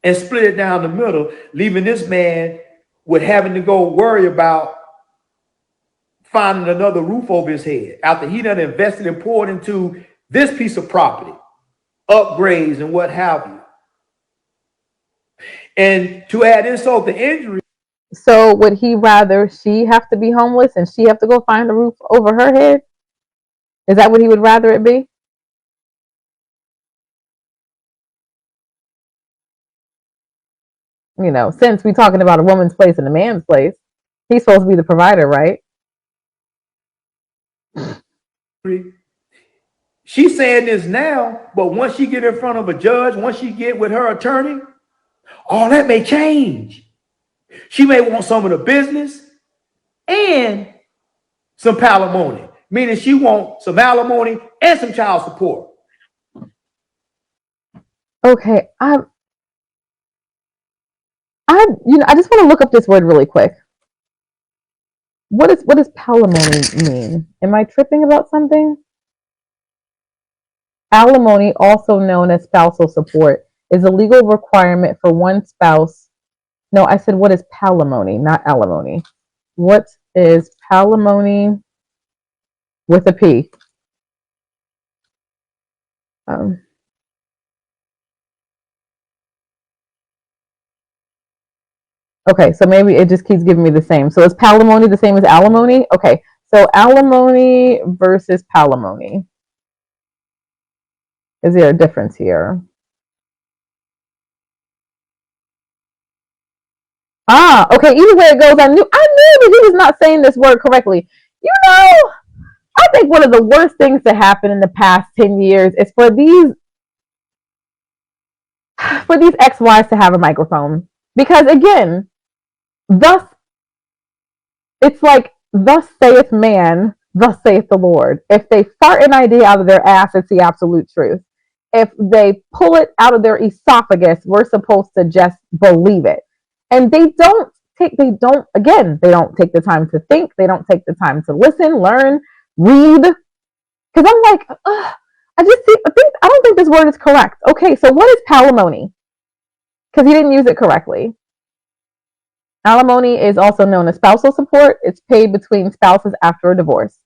and split it down the middle, leaving this man with having to go worry about finding another roof over his head after he done invested and poured into this piece of property, upgrades and what have you. And to add insult to injury. So would he rather she have to be homeless and she have to go find a roof over her head? Is that what he would rather it be? since we're talking about a woman's place and a man's place, he's supposed to be the provider, right? She's saying this now, but once she get in front of a judge, once she get with her attorney, all that may change. She may want some of the business and some palimony, meaning she wants some alimony and some child support. Okay, I just want to look up this word really quick. What does palimony mean? Am I tripping about something? Alimony, also known as spousal support, is a legal requirement for one spouse. No, I said what is palimony, not alimony. What is palimony with a P? Okay, so maybe it just keeps giving me the same. So is palimony the same as alimony? Okay, so alimony versus palimony. Is there a difference here? Okay, either way it goes, I knew that he was not saying this word correctly. I think one of the worst things to happen in the past 10 years is for these ex-wives to have a microphone. Because again, it's like, thus saith man, thus saith the Lord. If they fart an idea out of their ass, it's the absolute truth. If they pull it out of their esophagus, we're supposed to just believe it. And they don't take the time to think. They don't take the time to listen, learn, read. Because I'm like, I don't think this word is correct. Okay, so what is palimony? Because he didn't use it correctly. Alimony is also known as spousal support. It's paid between spouses after a divorce.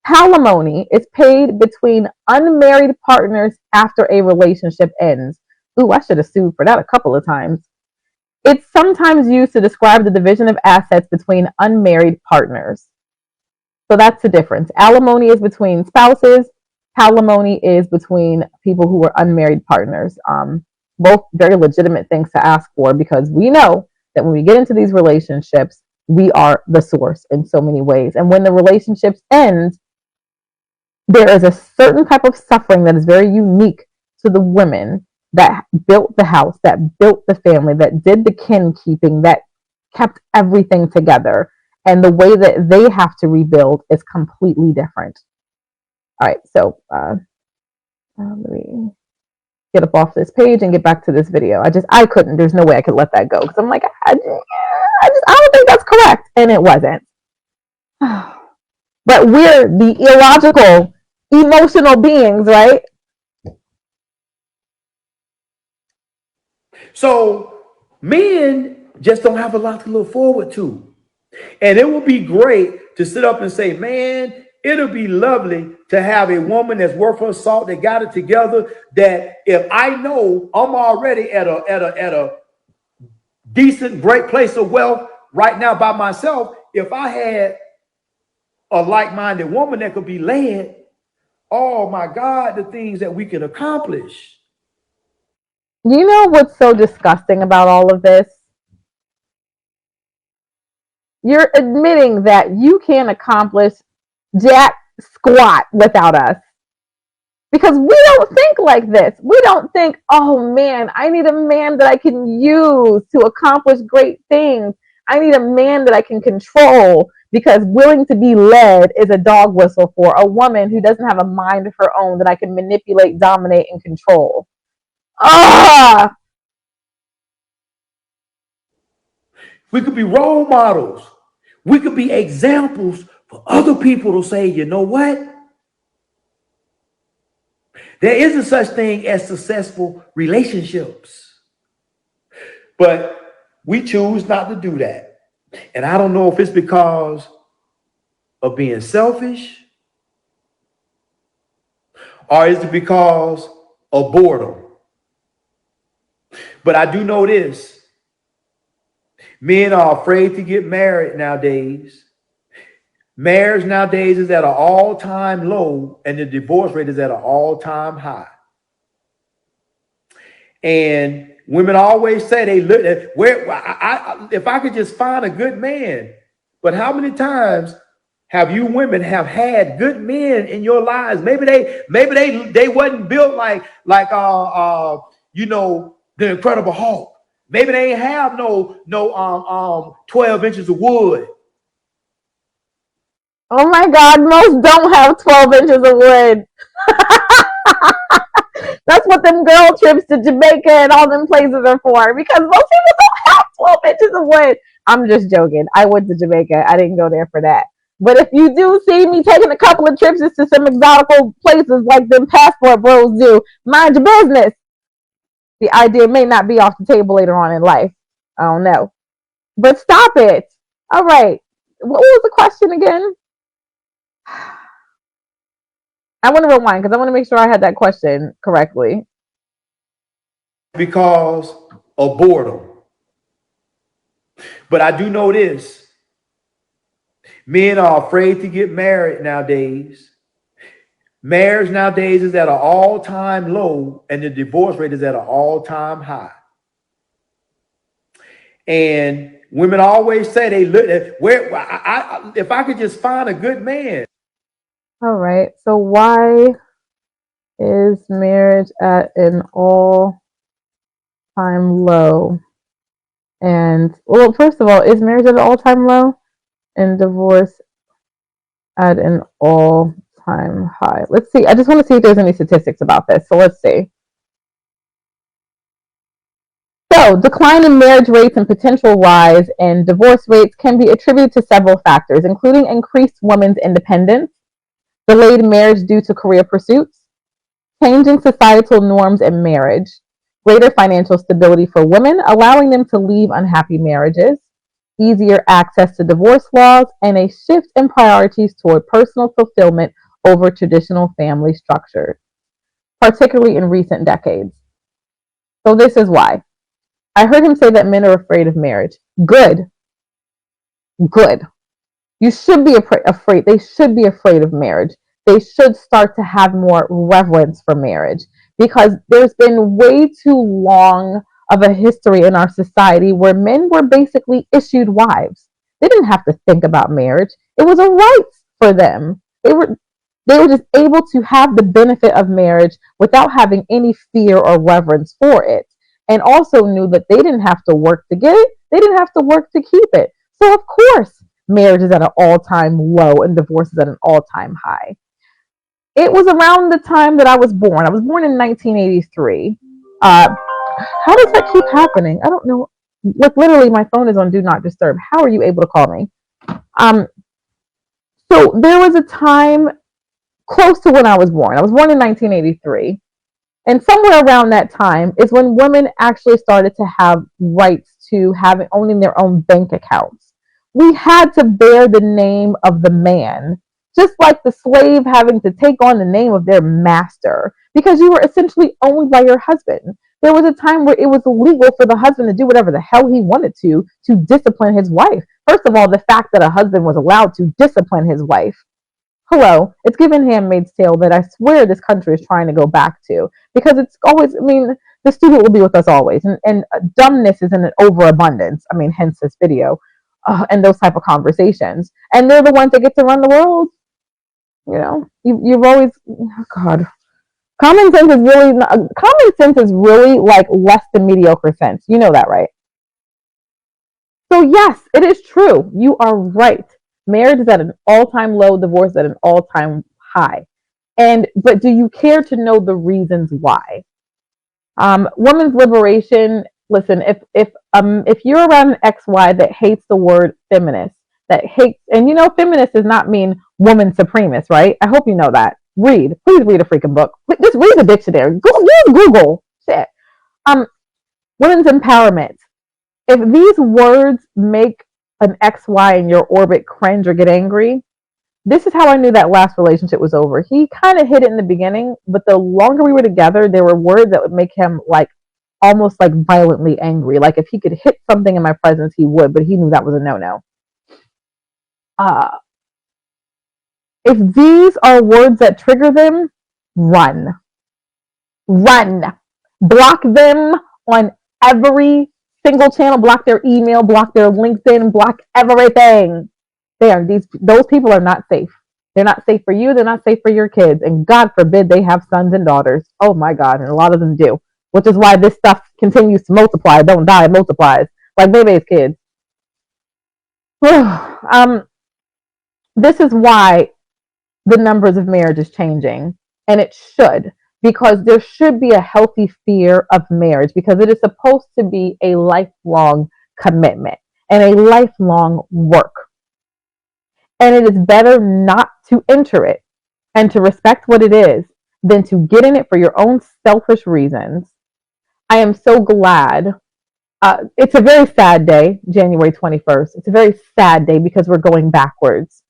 Palimony is paid between unmarried partners after a relationship ends. Ooh, I should have sued for that a couple of times. It's sometimes used to describe the division of assets between unmarried partners. So that's the difference. Alimony is between spouses. Palimony is between people who are unmarried partners. Both very legitimate things to ask for, because we know that when we get into these relationships, we are the source in so many ways. And when the relationships end, there is a certain type of suffering that is very unique to the women that built the house, that built the family, that did the kin keeping, that kept everything together. And the way that they have to rebuild is completely different. All right, so let me get up off this page and get back to this video. I couldn't, there's no way I could let that go, because I'm like, I don't think that's correct. And it wasn't. But we're the illogical, emotional beings, right? So men just don't have a lot to look forward to. And it would be great to sit up and say, man, it'll be lovely to have a woman that's worth her salt, that got it together, that if I know I'm already at a decent, great place of wealth right now by myself, if I had a like-minded woman that could be led, oh my God, the things that we can accomplish. You know what's so disgusting about all of this? You're admitting that you can't accomplish jack squat without us. Because we don't think like this. We don't think, oh man, I need a man that I can use to accomplish great things. I need a man that I can control, because willing to be led is a dog whistle for a woman who doesn't have a mind of her own that I can manipulate, dominate, and control. We could be role models. We could be examples for other people to say, you know what? There isn't such thing as successful relationships. But we choose not to do that. And I don't know if it's because of being selfish, or is it because of boredom? But I do know this. Men are afraid to get married nowadays. Marriage nowadays is at an all-time low, and the divorce rate is at an all-time high. And women always say they look at where if I could just find a good man. But how many times have you women have had good men in your lives? Maybe they wasn't built like the Incredible Hulk. Maybe they ain't have no 12 inches of wood. Oh my God, most don't have 12 inches of wood. That's what them girl trips to Jamaica and all them places are for, because most people don't have 12 inches of wood. I'm just joking. I went to Jamaica. I didn't go there for that. But if you do see me taking a couple of trips to some exotical places like them passport bros do, mind your business. The idea may not be off the table later on in life. I don't know. But stop it. All right. What was the question again? I want to rewind because I want to make sure I had that question correctly. Because of boredom. But I do know this. Men are afraid to get married nowadays. Marriage nowadays is at an all-time low, and the divorce rate is at an all-time high. And women always say they look at where if I could just find a good man. All right. So why is marriage at an all-time low? And well, first of all, is marriage at an all-time low and divorce at an all-time high? Let's see. I just want to see if there's any statistics about this. So let's see. So, decline in marriage rates and potential rise in divorce rates can be attributed to several factors, including increased women's independence, delayed marriage due to career pursuits, changing societal norms in marriage, greater financial stability for women, allowing them to leave unhappy marriages, easier access to divorce laws, and a shift in priorities toward personal fulfillment over traditional family structures, particularly in recent decades. So, this is why. I heard him say that men are afraid of marriage. Good. Good. You should be afraid. They should be afraid of marriage. They should start to have more reverence for marriage, because there's been way too long of a history in our society where men were basically issued wives. They didn't have to think about marriage. It was a right for them. They were just able to have the benefit of marriage without having any fear or reverence for it. And also knew that they didn't have to work to get it. They didn't have to work to keep it. So of course, marriage is at an all-time low and divorce is at an all-time high. It was around the time that I was born. I was born in 1983. How does that keep happening? I don't know. Like, literally, my phone is on Do Not Disturb. How are you able to call me? So there was a time close to when I was born. I was born in 1983. And somewhere around that time is when women actually started to have rights to owning their own bank accounts. We had to bear the name of the man, just like the slave having to take on the name of their master, because you were essentially owned by your husband. There was a time where it was illegal for the husband to do whatever the hell he wanted to discipline his wife. First of all, the fact that a husband was allowed to discipline his wife. Hello, it's given Handmaid's Tale that I swear this country is trying to go back to, because it's always, the student will be with us always, and dumbness is in an overabundance. Hence this video, and those type of conversations, and they're the ones that get to run the world. You've always, oh God, common sense is really like less than mediocre sense. You know that, right? So yes, it is true. You are right. Marriage is at an all-time low, divorce at an all-time high. But do you care to know the reasons why? Women's liberation. Listen, if you're around an XY that hates the word feminist, and feminist does not mean woman supremacist, right? I hope you know that. Please read a freaking book. Just read the dictionary. Use Google. Shit. Women's empowerment. If these words make an XY in your orbit cringe or get angry, this is how I knew that last relationship was over. He kind of hid it in the beginning, but the longer we were together, there were words that would make him almost violently angry. Like if he could hit something in my presence, he would, but he knew that was a no-no. If these are words that trigger them, run. Run. Block them on every single channel, block their email, block their LinkedIn, block everything. Those people are not safe. They're not safe for you. They're not safe for your kids. And God forbid they have sons and daughters. Oh my God. And a lot of them do, which is why this stuff continues to multiply. Don't die, it multiplies like baby's kids. This is why the numbers of marriage is changing. And it should, because there should be a healthy fear of marriage, because it is supposed to be a lifelong commitment and a lifelong work. And it is better not to enter it and to respect what it is than to get in it for your own selfish reasons. I am so glad. It's a very sad day, January 21st. It's a very sad day because we're going backwards.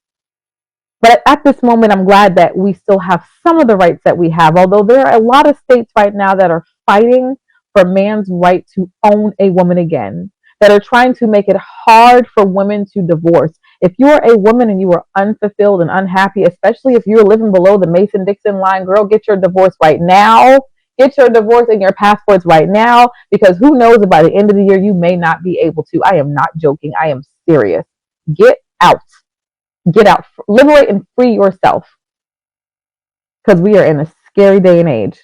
But at this moment, I'm glad that we still have some of the rights that we have, although there are a lot of states right now that are fighting for man's right to own a woman again, that are trying to make it hard for women to divorce. If you are a woman and you are unfulfilled and unhappy, especially if you're living below the Mason-Dixon line, girl, get your divorce right now. Get your divorce and your passports right now, because who knows if by the end of the year you may not be able to. I am not joking. I am serious. Get out. Get out. Liberate and free yourself, because we are in a scary day and age.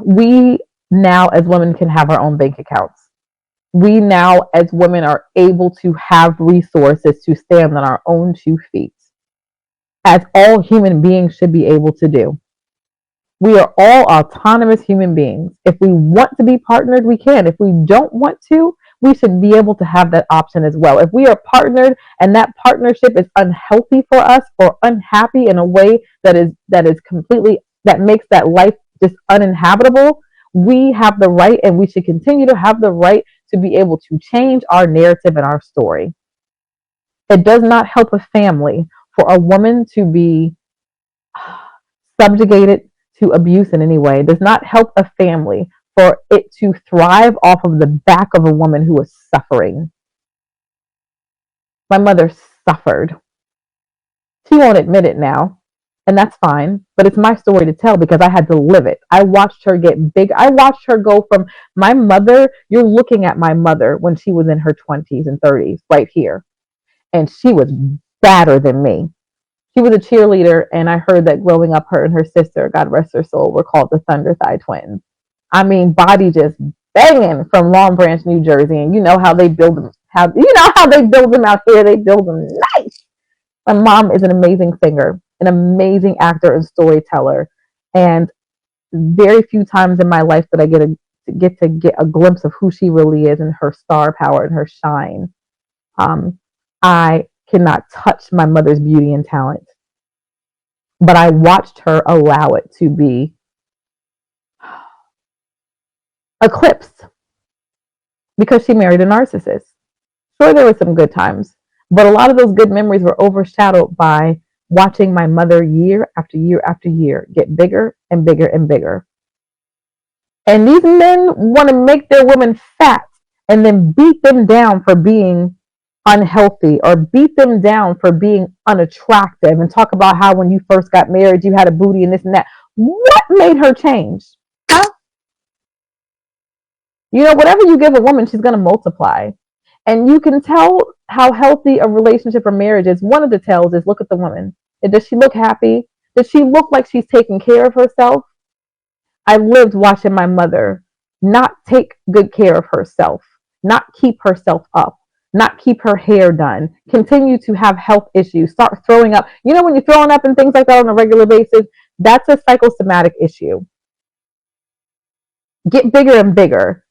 We now as women can have our own bank accounts. We now as women are able to have resources to stand on our own 2 feet, as all human beings should be able to do. We are all autonomous human beings. If we want to be partnered, we can. If we don't want to, we should be able to have that option as well. If we are partnered and that partnership is unhealthy for us or unhappy in a way that is completely, that makes that life just uninhabitable, we have the right, and we should continue to have the right, to be able to change our narrative and our story. It does not help a family for a woman to be subjugated to abuse in any way. It does not help a family for it to thrive off of the back of a woman who is suffering. My mother suffered. She won't admit it now, and that's fine, but it's my story to tell because I had to live it. I watched her get big. I watched her go from my mother. You're looking at my mother when she was in her 20s and 30s right here, and she was badder than me. She was a cheerleader, and I heard that growing up, her and her sister, God rest her soul, were called the Thunder Thigh Twins. I mean, body just banging from Long Branch, New Jersey, and you know how they build them. How they build them out here? They build them nice. My mom is an amazing singer, an amazing actor and storyteller, and very few times in my life that I get a glimpse of who she really is and her star power and her shine. I cannot touch my mother's beauty and talent, but I watched her allow it to be eclipsed because she married a narcissist. Sure, there were some good times, but a lot of those good memories were overshadowed by watching my mother year after year after year get bigger and bigger and bigger. And these men want to make their women fat and then beat them down for being unhealthy, or beat them down for being unattractive, and talk about how when you first got married you had a booty and this and that. What made her change? Huh? You know, whatever you give a woman, she's going to multiply. And you can tell how healthy a relationship or marriage is. One of the tells is, look at the woman. Does she look happy? Does she look like she's taking care of herself? I lived watching my mother not take good care of herself, not keep herself up, not keep her hair done, continue to have health issues, start throwing up. You know, when you're throwing up and things like that on a regular basis, that's a psychosomatic issue. Get bigger and bigger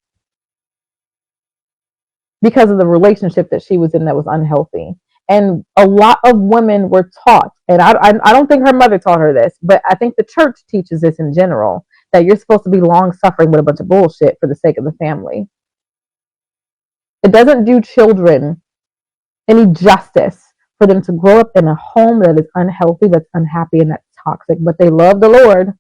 because of the relationship that she was in that was unhealthy. And a lot of women were taught, and I don't think her mother taught her this, but I think the church teaches this in general, that you're supposed to be long suffering with a bunch of bullshit for the sake of the family. It doesn't do children any justice for them to grow up in a home that is unhealthy, that's unhappy, and that's toxic, but they love the Lord.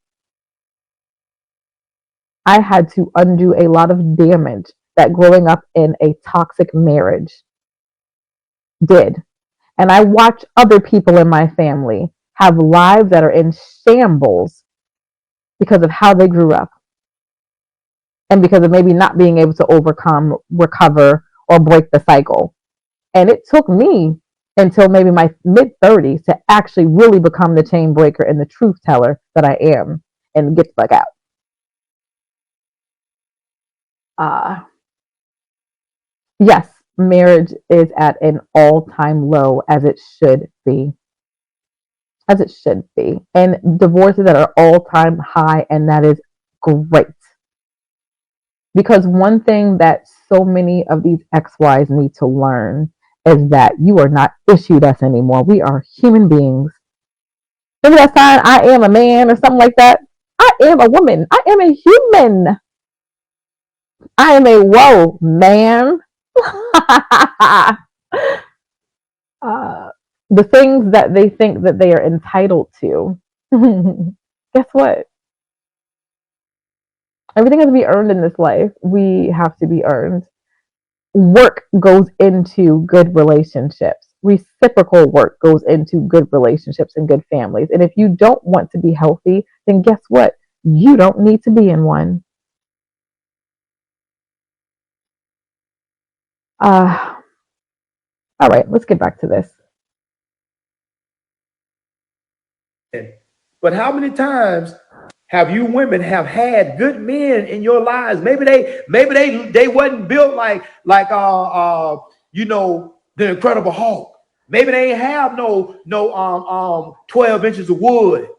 I had to undo a lot of damage that growing up in a toxic marriage did. And I watch other people in my family have lives that are in shambles because of how they grew up and because of maybe not being able to overcome, recover, or break the cycle. And it took me until maybe my mid 30s to actually really become the chain breaker and the truth teller that I am and get the fuck out. Yes, marriage is at an all-time low, as it should be. As it should be. And divorces at an all-time high, and that is great. Because one thing that so many of these ex-wives need to learn is that you are not issued us anymore. We are human beings. Remember that sign, I am a man, or something like that? I am a woman. I am a human. I am a whoa, man. The things that they think that they are entitled to, guess what? Everything has to be earned in this life. We have to be earned. Work goes into good relationships. Reciprocal work goes into good relationships and good families. And if you don't want to be healthy, then guess what? You don't need to be in one. All right, let's get back to this. But how many times have you women have had good men in your lives? Maybe they wasn't built like you know, the Incredible Hulk. Maybe they ain't have no 12 inches of wood.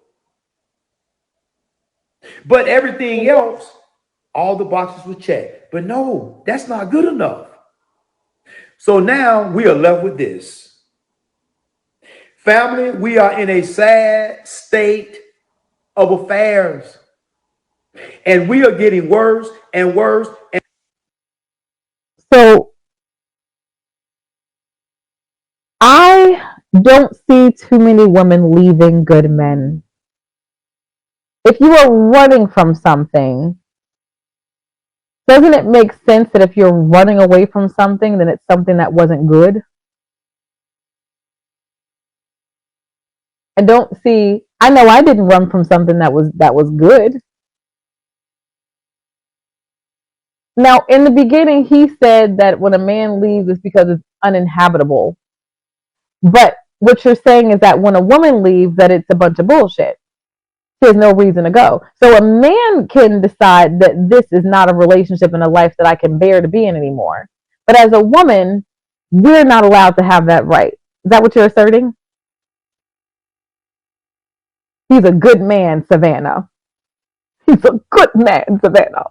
But everything else, all the boxes were checked. But no, that's not good enough. So now we are left with this. Family, we are in a sad state of affairs. And we are getting worse and worse. So I don't see too many women leaving good men. If you are running from something, doesn't it make sense that if you're running away from something, then it's something that wasn't good? And don't see, I know I didn't run from something that was good. Now, in the beginning, he said that when a man leaves, it's because it's uninhabitable. But what you're saying is that when a woman leaves, that it's a bunch of bullshit. There's no reason to go. So a man can decide that this is not a relationship and a life that I can bear to be in anymore. But as a woman, we're not allowed to have that right. Is that what you're asserting? He's a good man, Savannah. He's a good man, Savannah.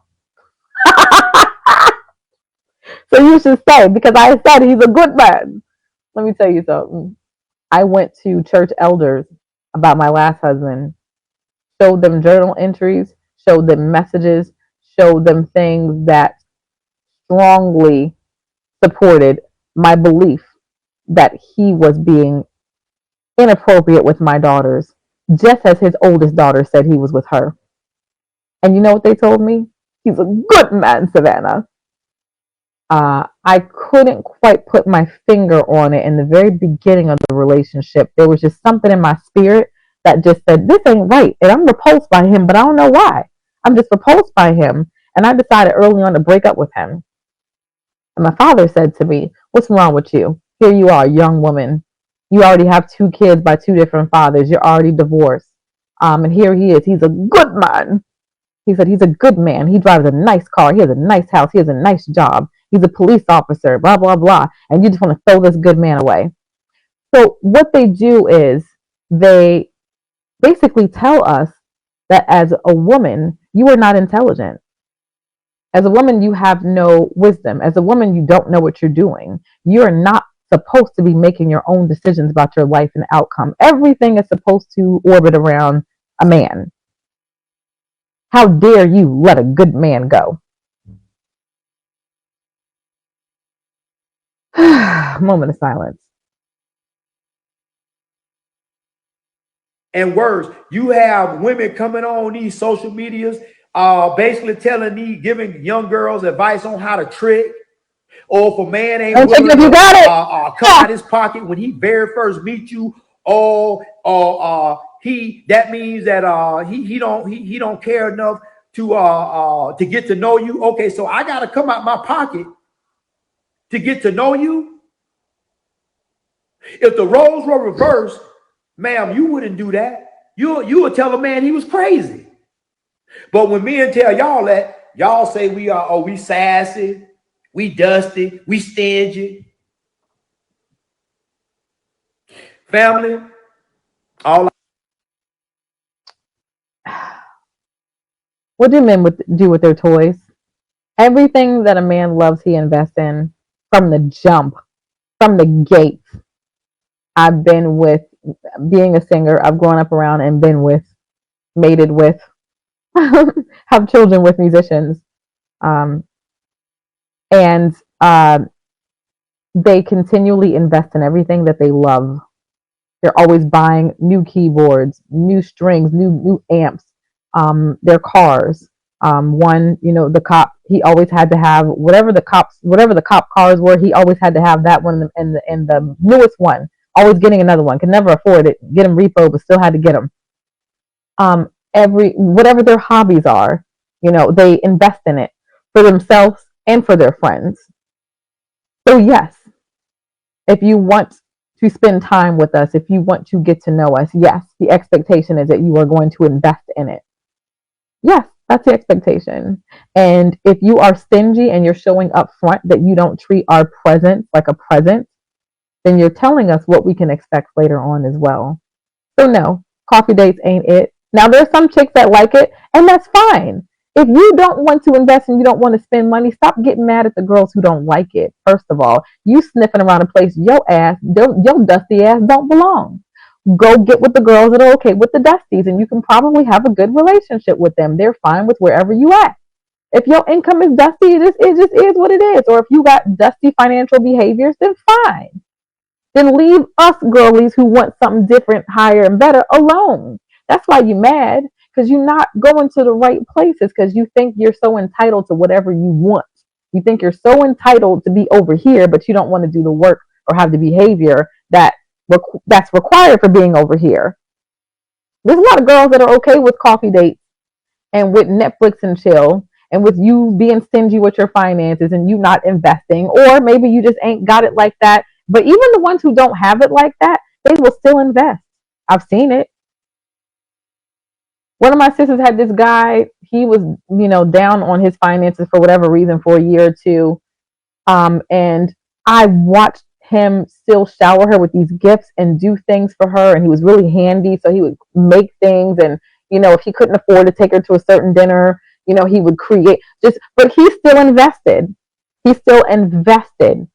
So you should say, because I said he's a good man. Let me tell you something. I went to church elders about my last husband, showed them journal entries, showed them messages, showed them things that strongly supported my belief that he was being inappropriate with my daughters, just as his oldest daughter said he was with her. And you know what they told me? He's a good man, Savannah. I couldn't quite put my finger on it in the very beginning of the relationship. There was just something in my spirit that just said, this ain't right. And I'm repulsed by him, but I don't know why. I'm just repulsed by him. And I decided early on to break up with him. And my father said to me, what's wrong with you? Here you are, a young woman. You already have 2 kids by 2 different fathers. You're already divorced. And here he is. He's a good man. He said he's a good man. He drives a nice car. He has a nice house. He has a nice job. He's a police officer, blah, blah, blah. And you just want to throw this good man away. So what they do is they basically tell us that as a woman, you are not intelligent. As a woman, you have no wisdom. As a woman, you don't know what you're doing. You are not supposed to be making your own decisions about your life and outcome. Everything is supposed to orbit around a man. How dare you let a good man go? Moment of silence. And worse, you have women coming on these social medias, basically telling me, giving young girls advice on how to trick, or if a man ain't willing to come out his pocket when he very first meet you, or that means that he don't care enough to get to know you. Okay, so I gotta come out my pocket to get to know you. If the roles were reversed, ma'am, you wouldn't do that. You would tell a man he was crazy. But when men tell y'all that, y'all say we sassy, we dusty, we stingy. Family, all. What do men do with their toys? Everything that a man loves, he invests in from the jump, from the gate. I've been with, being a singer, I've grown up around and been with, mated with, have children with musicians. And they continually invest in everything that they love. They're always buying new keyboards, new strings, new amps, their cars. The cop, he always had to have whatever the cop cars were, he always had to have that one and the newest one. Always getting another one. Could never afford it. Get them repo, but still had to get them. Whatever their hobbies are, they invest in it for themselves and for their friends. So yes, if you want to spend time with us, if you want to get to know us, yes, the expectation is that you are going to invest in it. Yes, that's the expectation. And if you are stingy and you're showing up front that you don't treat our presence like a present, then you're telling us what we can expect later on as well. So no, coffee dates ain't it. Now there's some chicks that like it, and that's fine. If you don't want to invest and you don't want to spend money, stop getting mad at the girls who don't like it. First of all, you sniffing around a place your dusty ass don't belong. Go get with the girls that are okay with the dusties, and you can probably have a good relationship with them. They're fine with wherever you at. If your income is dusty, it just is what it is. Or if you got dusty financial behaviors, then fine. Then leave us girlies who want something different, higher, and better alone. That's why you're mad, because you're not going to the right places, because you think you're so entitled to whatever you want. You think you're so entitled to be over here, but you don't want to do the work or have the behavior that's required for being over here. There's a lot of girls that are okay with coffee dates and with Netflix and chill, and with you being stingy with your finances and you not investing, or maybe you just ain't got it like that. But even the ones who don't have it like that, they will still invest. I've seen it. One of my sisters had this guy, he was, down on his finances for whatever reason for a year or two. And I watched him still shower her with these gifts and do things for her. And he was really handy. So he would make things. And, if he couldn't afford to take her to a certain dinner, he would create but he still invested. He still invested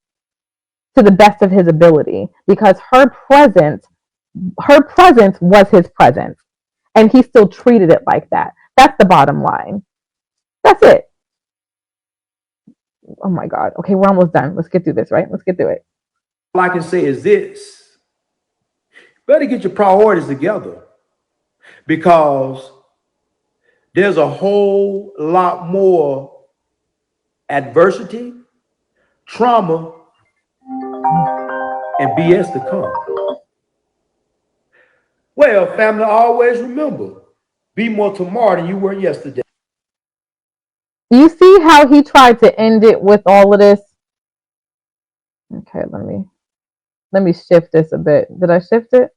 to the best of his ability, because her presence was his presence. And he still treated it like that. That's the bottom line. That's it. Oh my God. Okay, we're almost done. Let's get through this, right? Let's get through it. All I can say is this. Better get your priorities together, because there's a whole lot more adversity, trauma, and BS to come. Well, family, always remember, be more tomorrow than you were yesterday. You see how he tried to end it with all of this? Okay, let me shift this a bit. Did I shift it?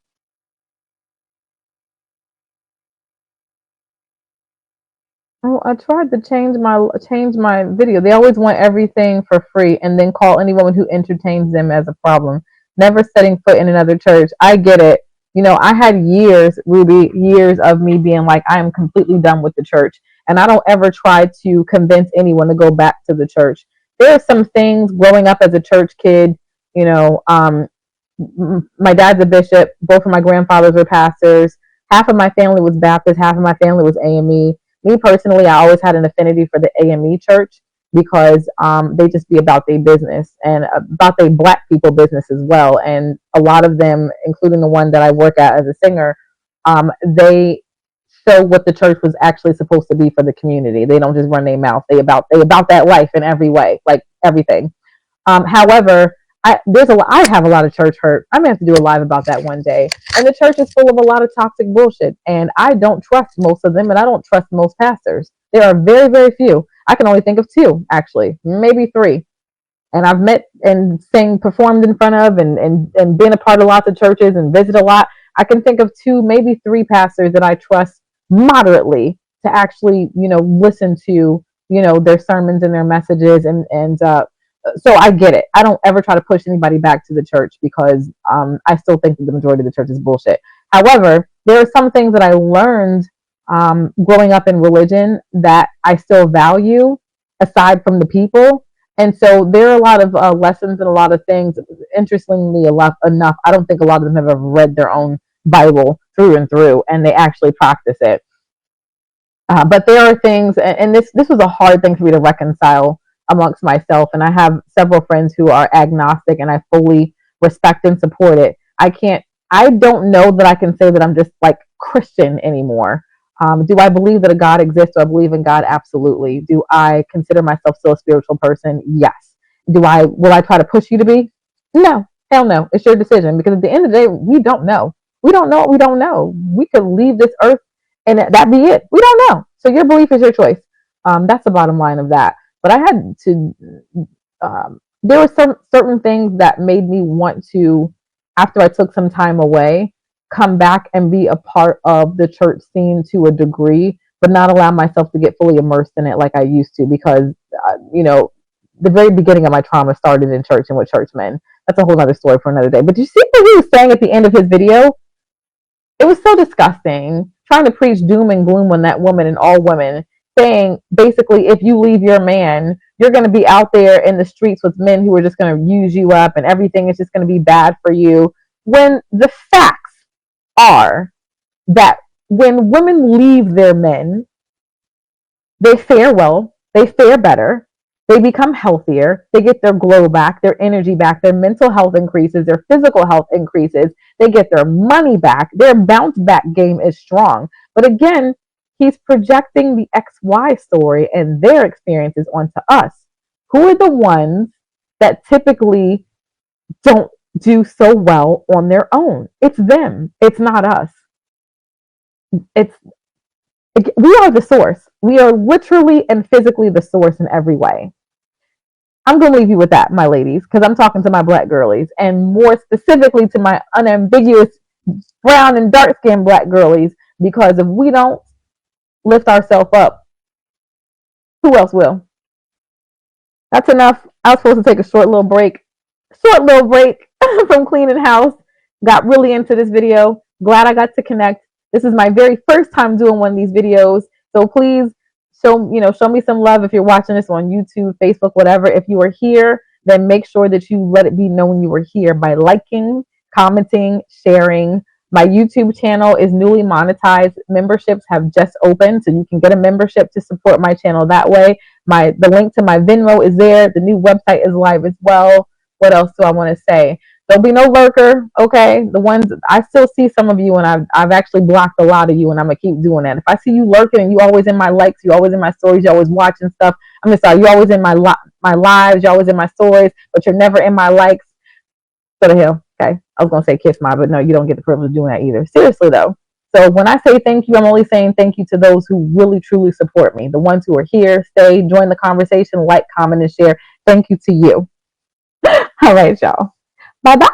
Oh, I tried to change my video. They always want everything for free and then call any woman who entertains them as a problem. Never setting foot in another church. I get it. I had years, Ruby, years of me being like, I am completely done with the church. And I don't ever try to convince anyone to go back to the church. There are some things growing up as a church kid, my dad's a bishop. Both of my grandfathers were pastors. Half of my family was Baptist. Half of my family was AME. Me personally, I always had an affinity for the AME church, because they just be about their business and about their Black people business as well. And a lot of them, including the one that I work at as a singer, they show what the church was actually supposed to be for the community. They don't just run their mouth. They about that life in every way, like everything. However, I have a lot of church hurt. I may have to do a live about that one day. And the church is full of a lot of toxic bullshit. And I don't trust most of them, and I don't trust most pastors. There are very, very few. I can only think of two, actually, maybe three. And I've met and performed in front of, and been a part of lots of churches and visited a lot. I can think of two, maybe three pastors that I trust moderately to actually, listen to, their sermons and their messages. And so I get it. I don't ever try to push anybody back to the church because I still think that the majority of the church is bullshit. However, there are some things that I learned growing up in religion that I still value aside from the people. And so there are a lot of lessons and a lot of things. Interestingly enough, I don't think a lot of them have ever read their own Bible through and through, and they actually practice it. But there are things, and this was a hard thing for me to reconcile amongst myself. And I have several friends who are agnostic, and I fully respect and support it. I don't know that I can say that I'm just like Christian anymore. Do I believe that a God exists? Do I believe in God? Absolutely. Do I consider myself still a spiritual person? Yes. Will I try to push you to be? No. Hell no. It's your decision, because at the end of the day, we don't know. We don't know what we don't know. We could leave this earth and that be it. We don't know. So your belief is your choice. That's the bottom line of that. But I had to, there were some certain things that made me want to, after I took some time away, come back and be a part of the church scene to a degree, but not allow myself to get fully immersed in it like I used to, because, the very beginning of my trauma started in church and with churchmen. That's a whole other story for another day. But you see what he was saying at the end of his video? It was so disgusting, trying to preach doom and gloom on that woman and all women, saying basically, if you leave your man, you're going to be out there in the streets with men who are just going to use you up, and everything is just going to be bad for you. When the facts are that when women leave their men, they fare well, they fare better, they become healthier, they get their glow back, their energy back, their mental health increases, their physical health increases, they get their money back, their bounce back game is strong. But again, he's projecting the XY story and their experiences onto us. Who are the ones that typically don't do so well on their own? It's them. It's not us. We are the source. We are literally and physically the source in every way. I'm going to leave you with that, my ladies, because I'm talking to my black girlies, and more specifically to my unambiguous brown and dark skinned black girlies, because if we don't lift ourselves up, who else will? That's enough. I was supposed to take a short little break from cleaning house. Got really into this video. Glad I got to connect. This is my very first time doing one of these videos. So please show me some love if you're watching this on YouTube, Facebook, whatever. If you are here, then make sure that you let it be known you were here by liking, commenting, sharing. My YouTube channel is newly monetized. Memberships have just opened, so you can get a membership to support my channel that way. The link to my Venmo is there. The new website is live as well. What else do I want to say? There'll be no lurker, okay? The ones, I still see some of you, and I've actually blocked a lot of you, and I'm going to keep doing that. If I see you lurking and you always in my likes, you always in my stories, you always watching stuff, you always in my lives, you always in my stories, but you're never in my likes, go to hell, okay? I was going to say kiss my, but no, you don't get the privilege of doing that either. Seriously, though. So when I say thank you, I'm only saying thank you to those who really, truly support me. The ones who are here, stay, join the conversation, like, comment, and share. Thank you to you. All right, y'all. Bye-bye.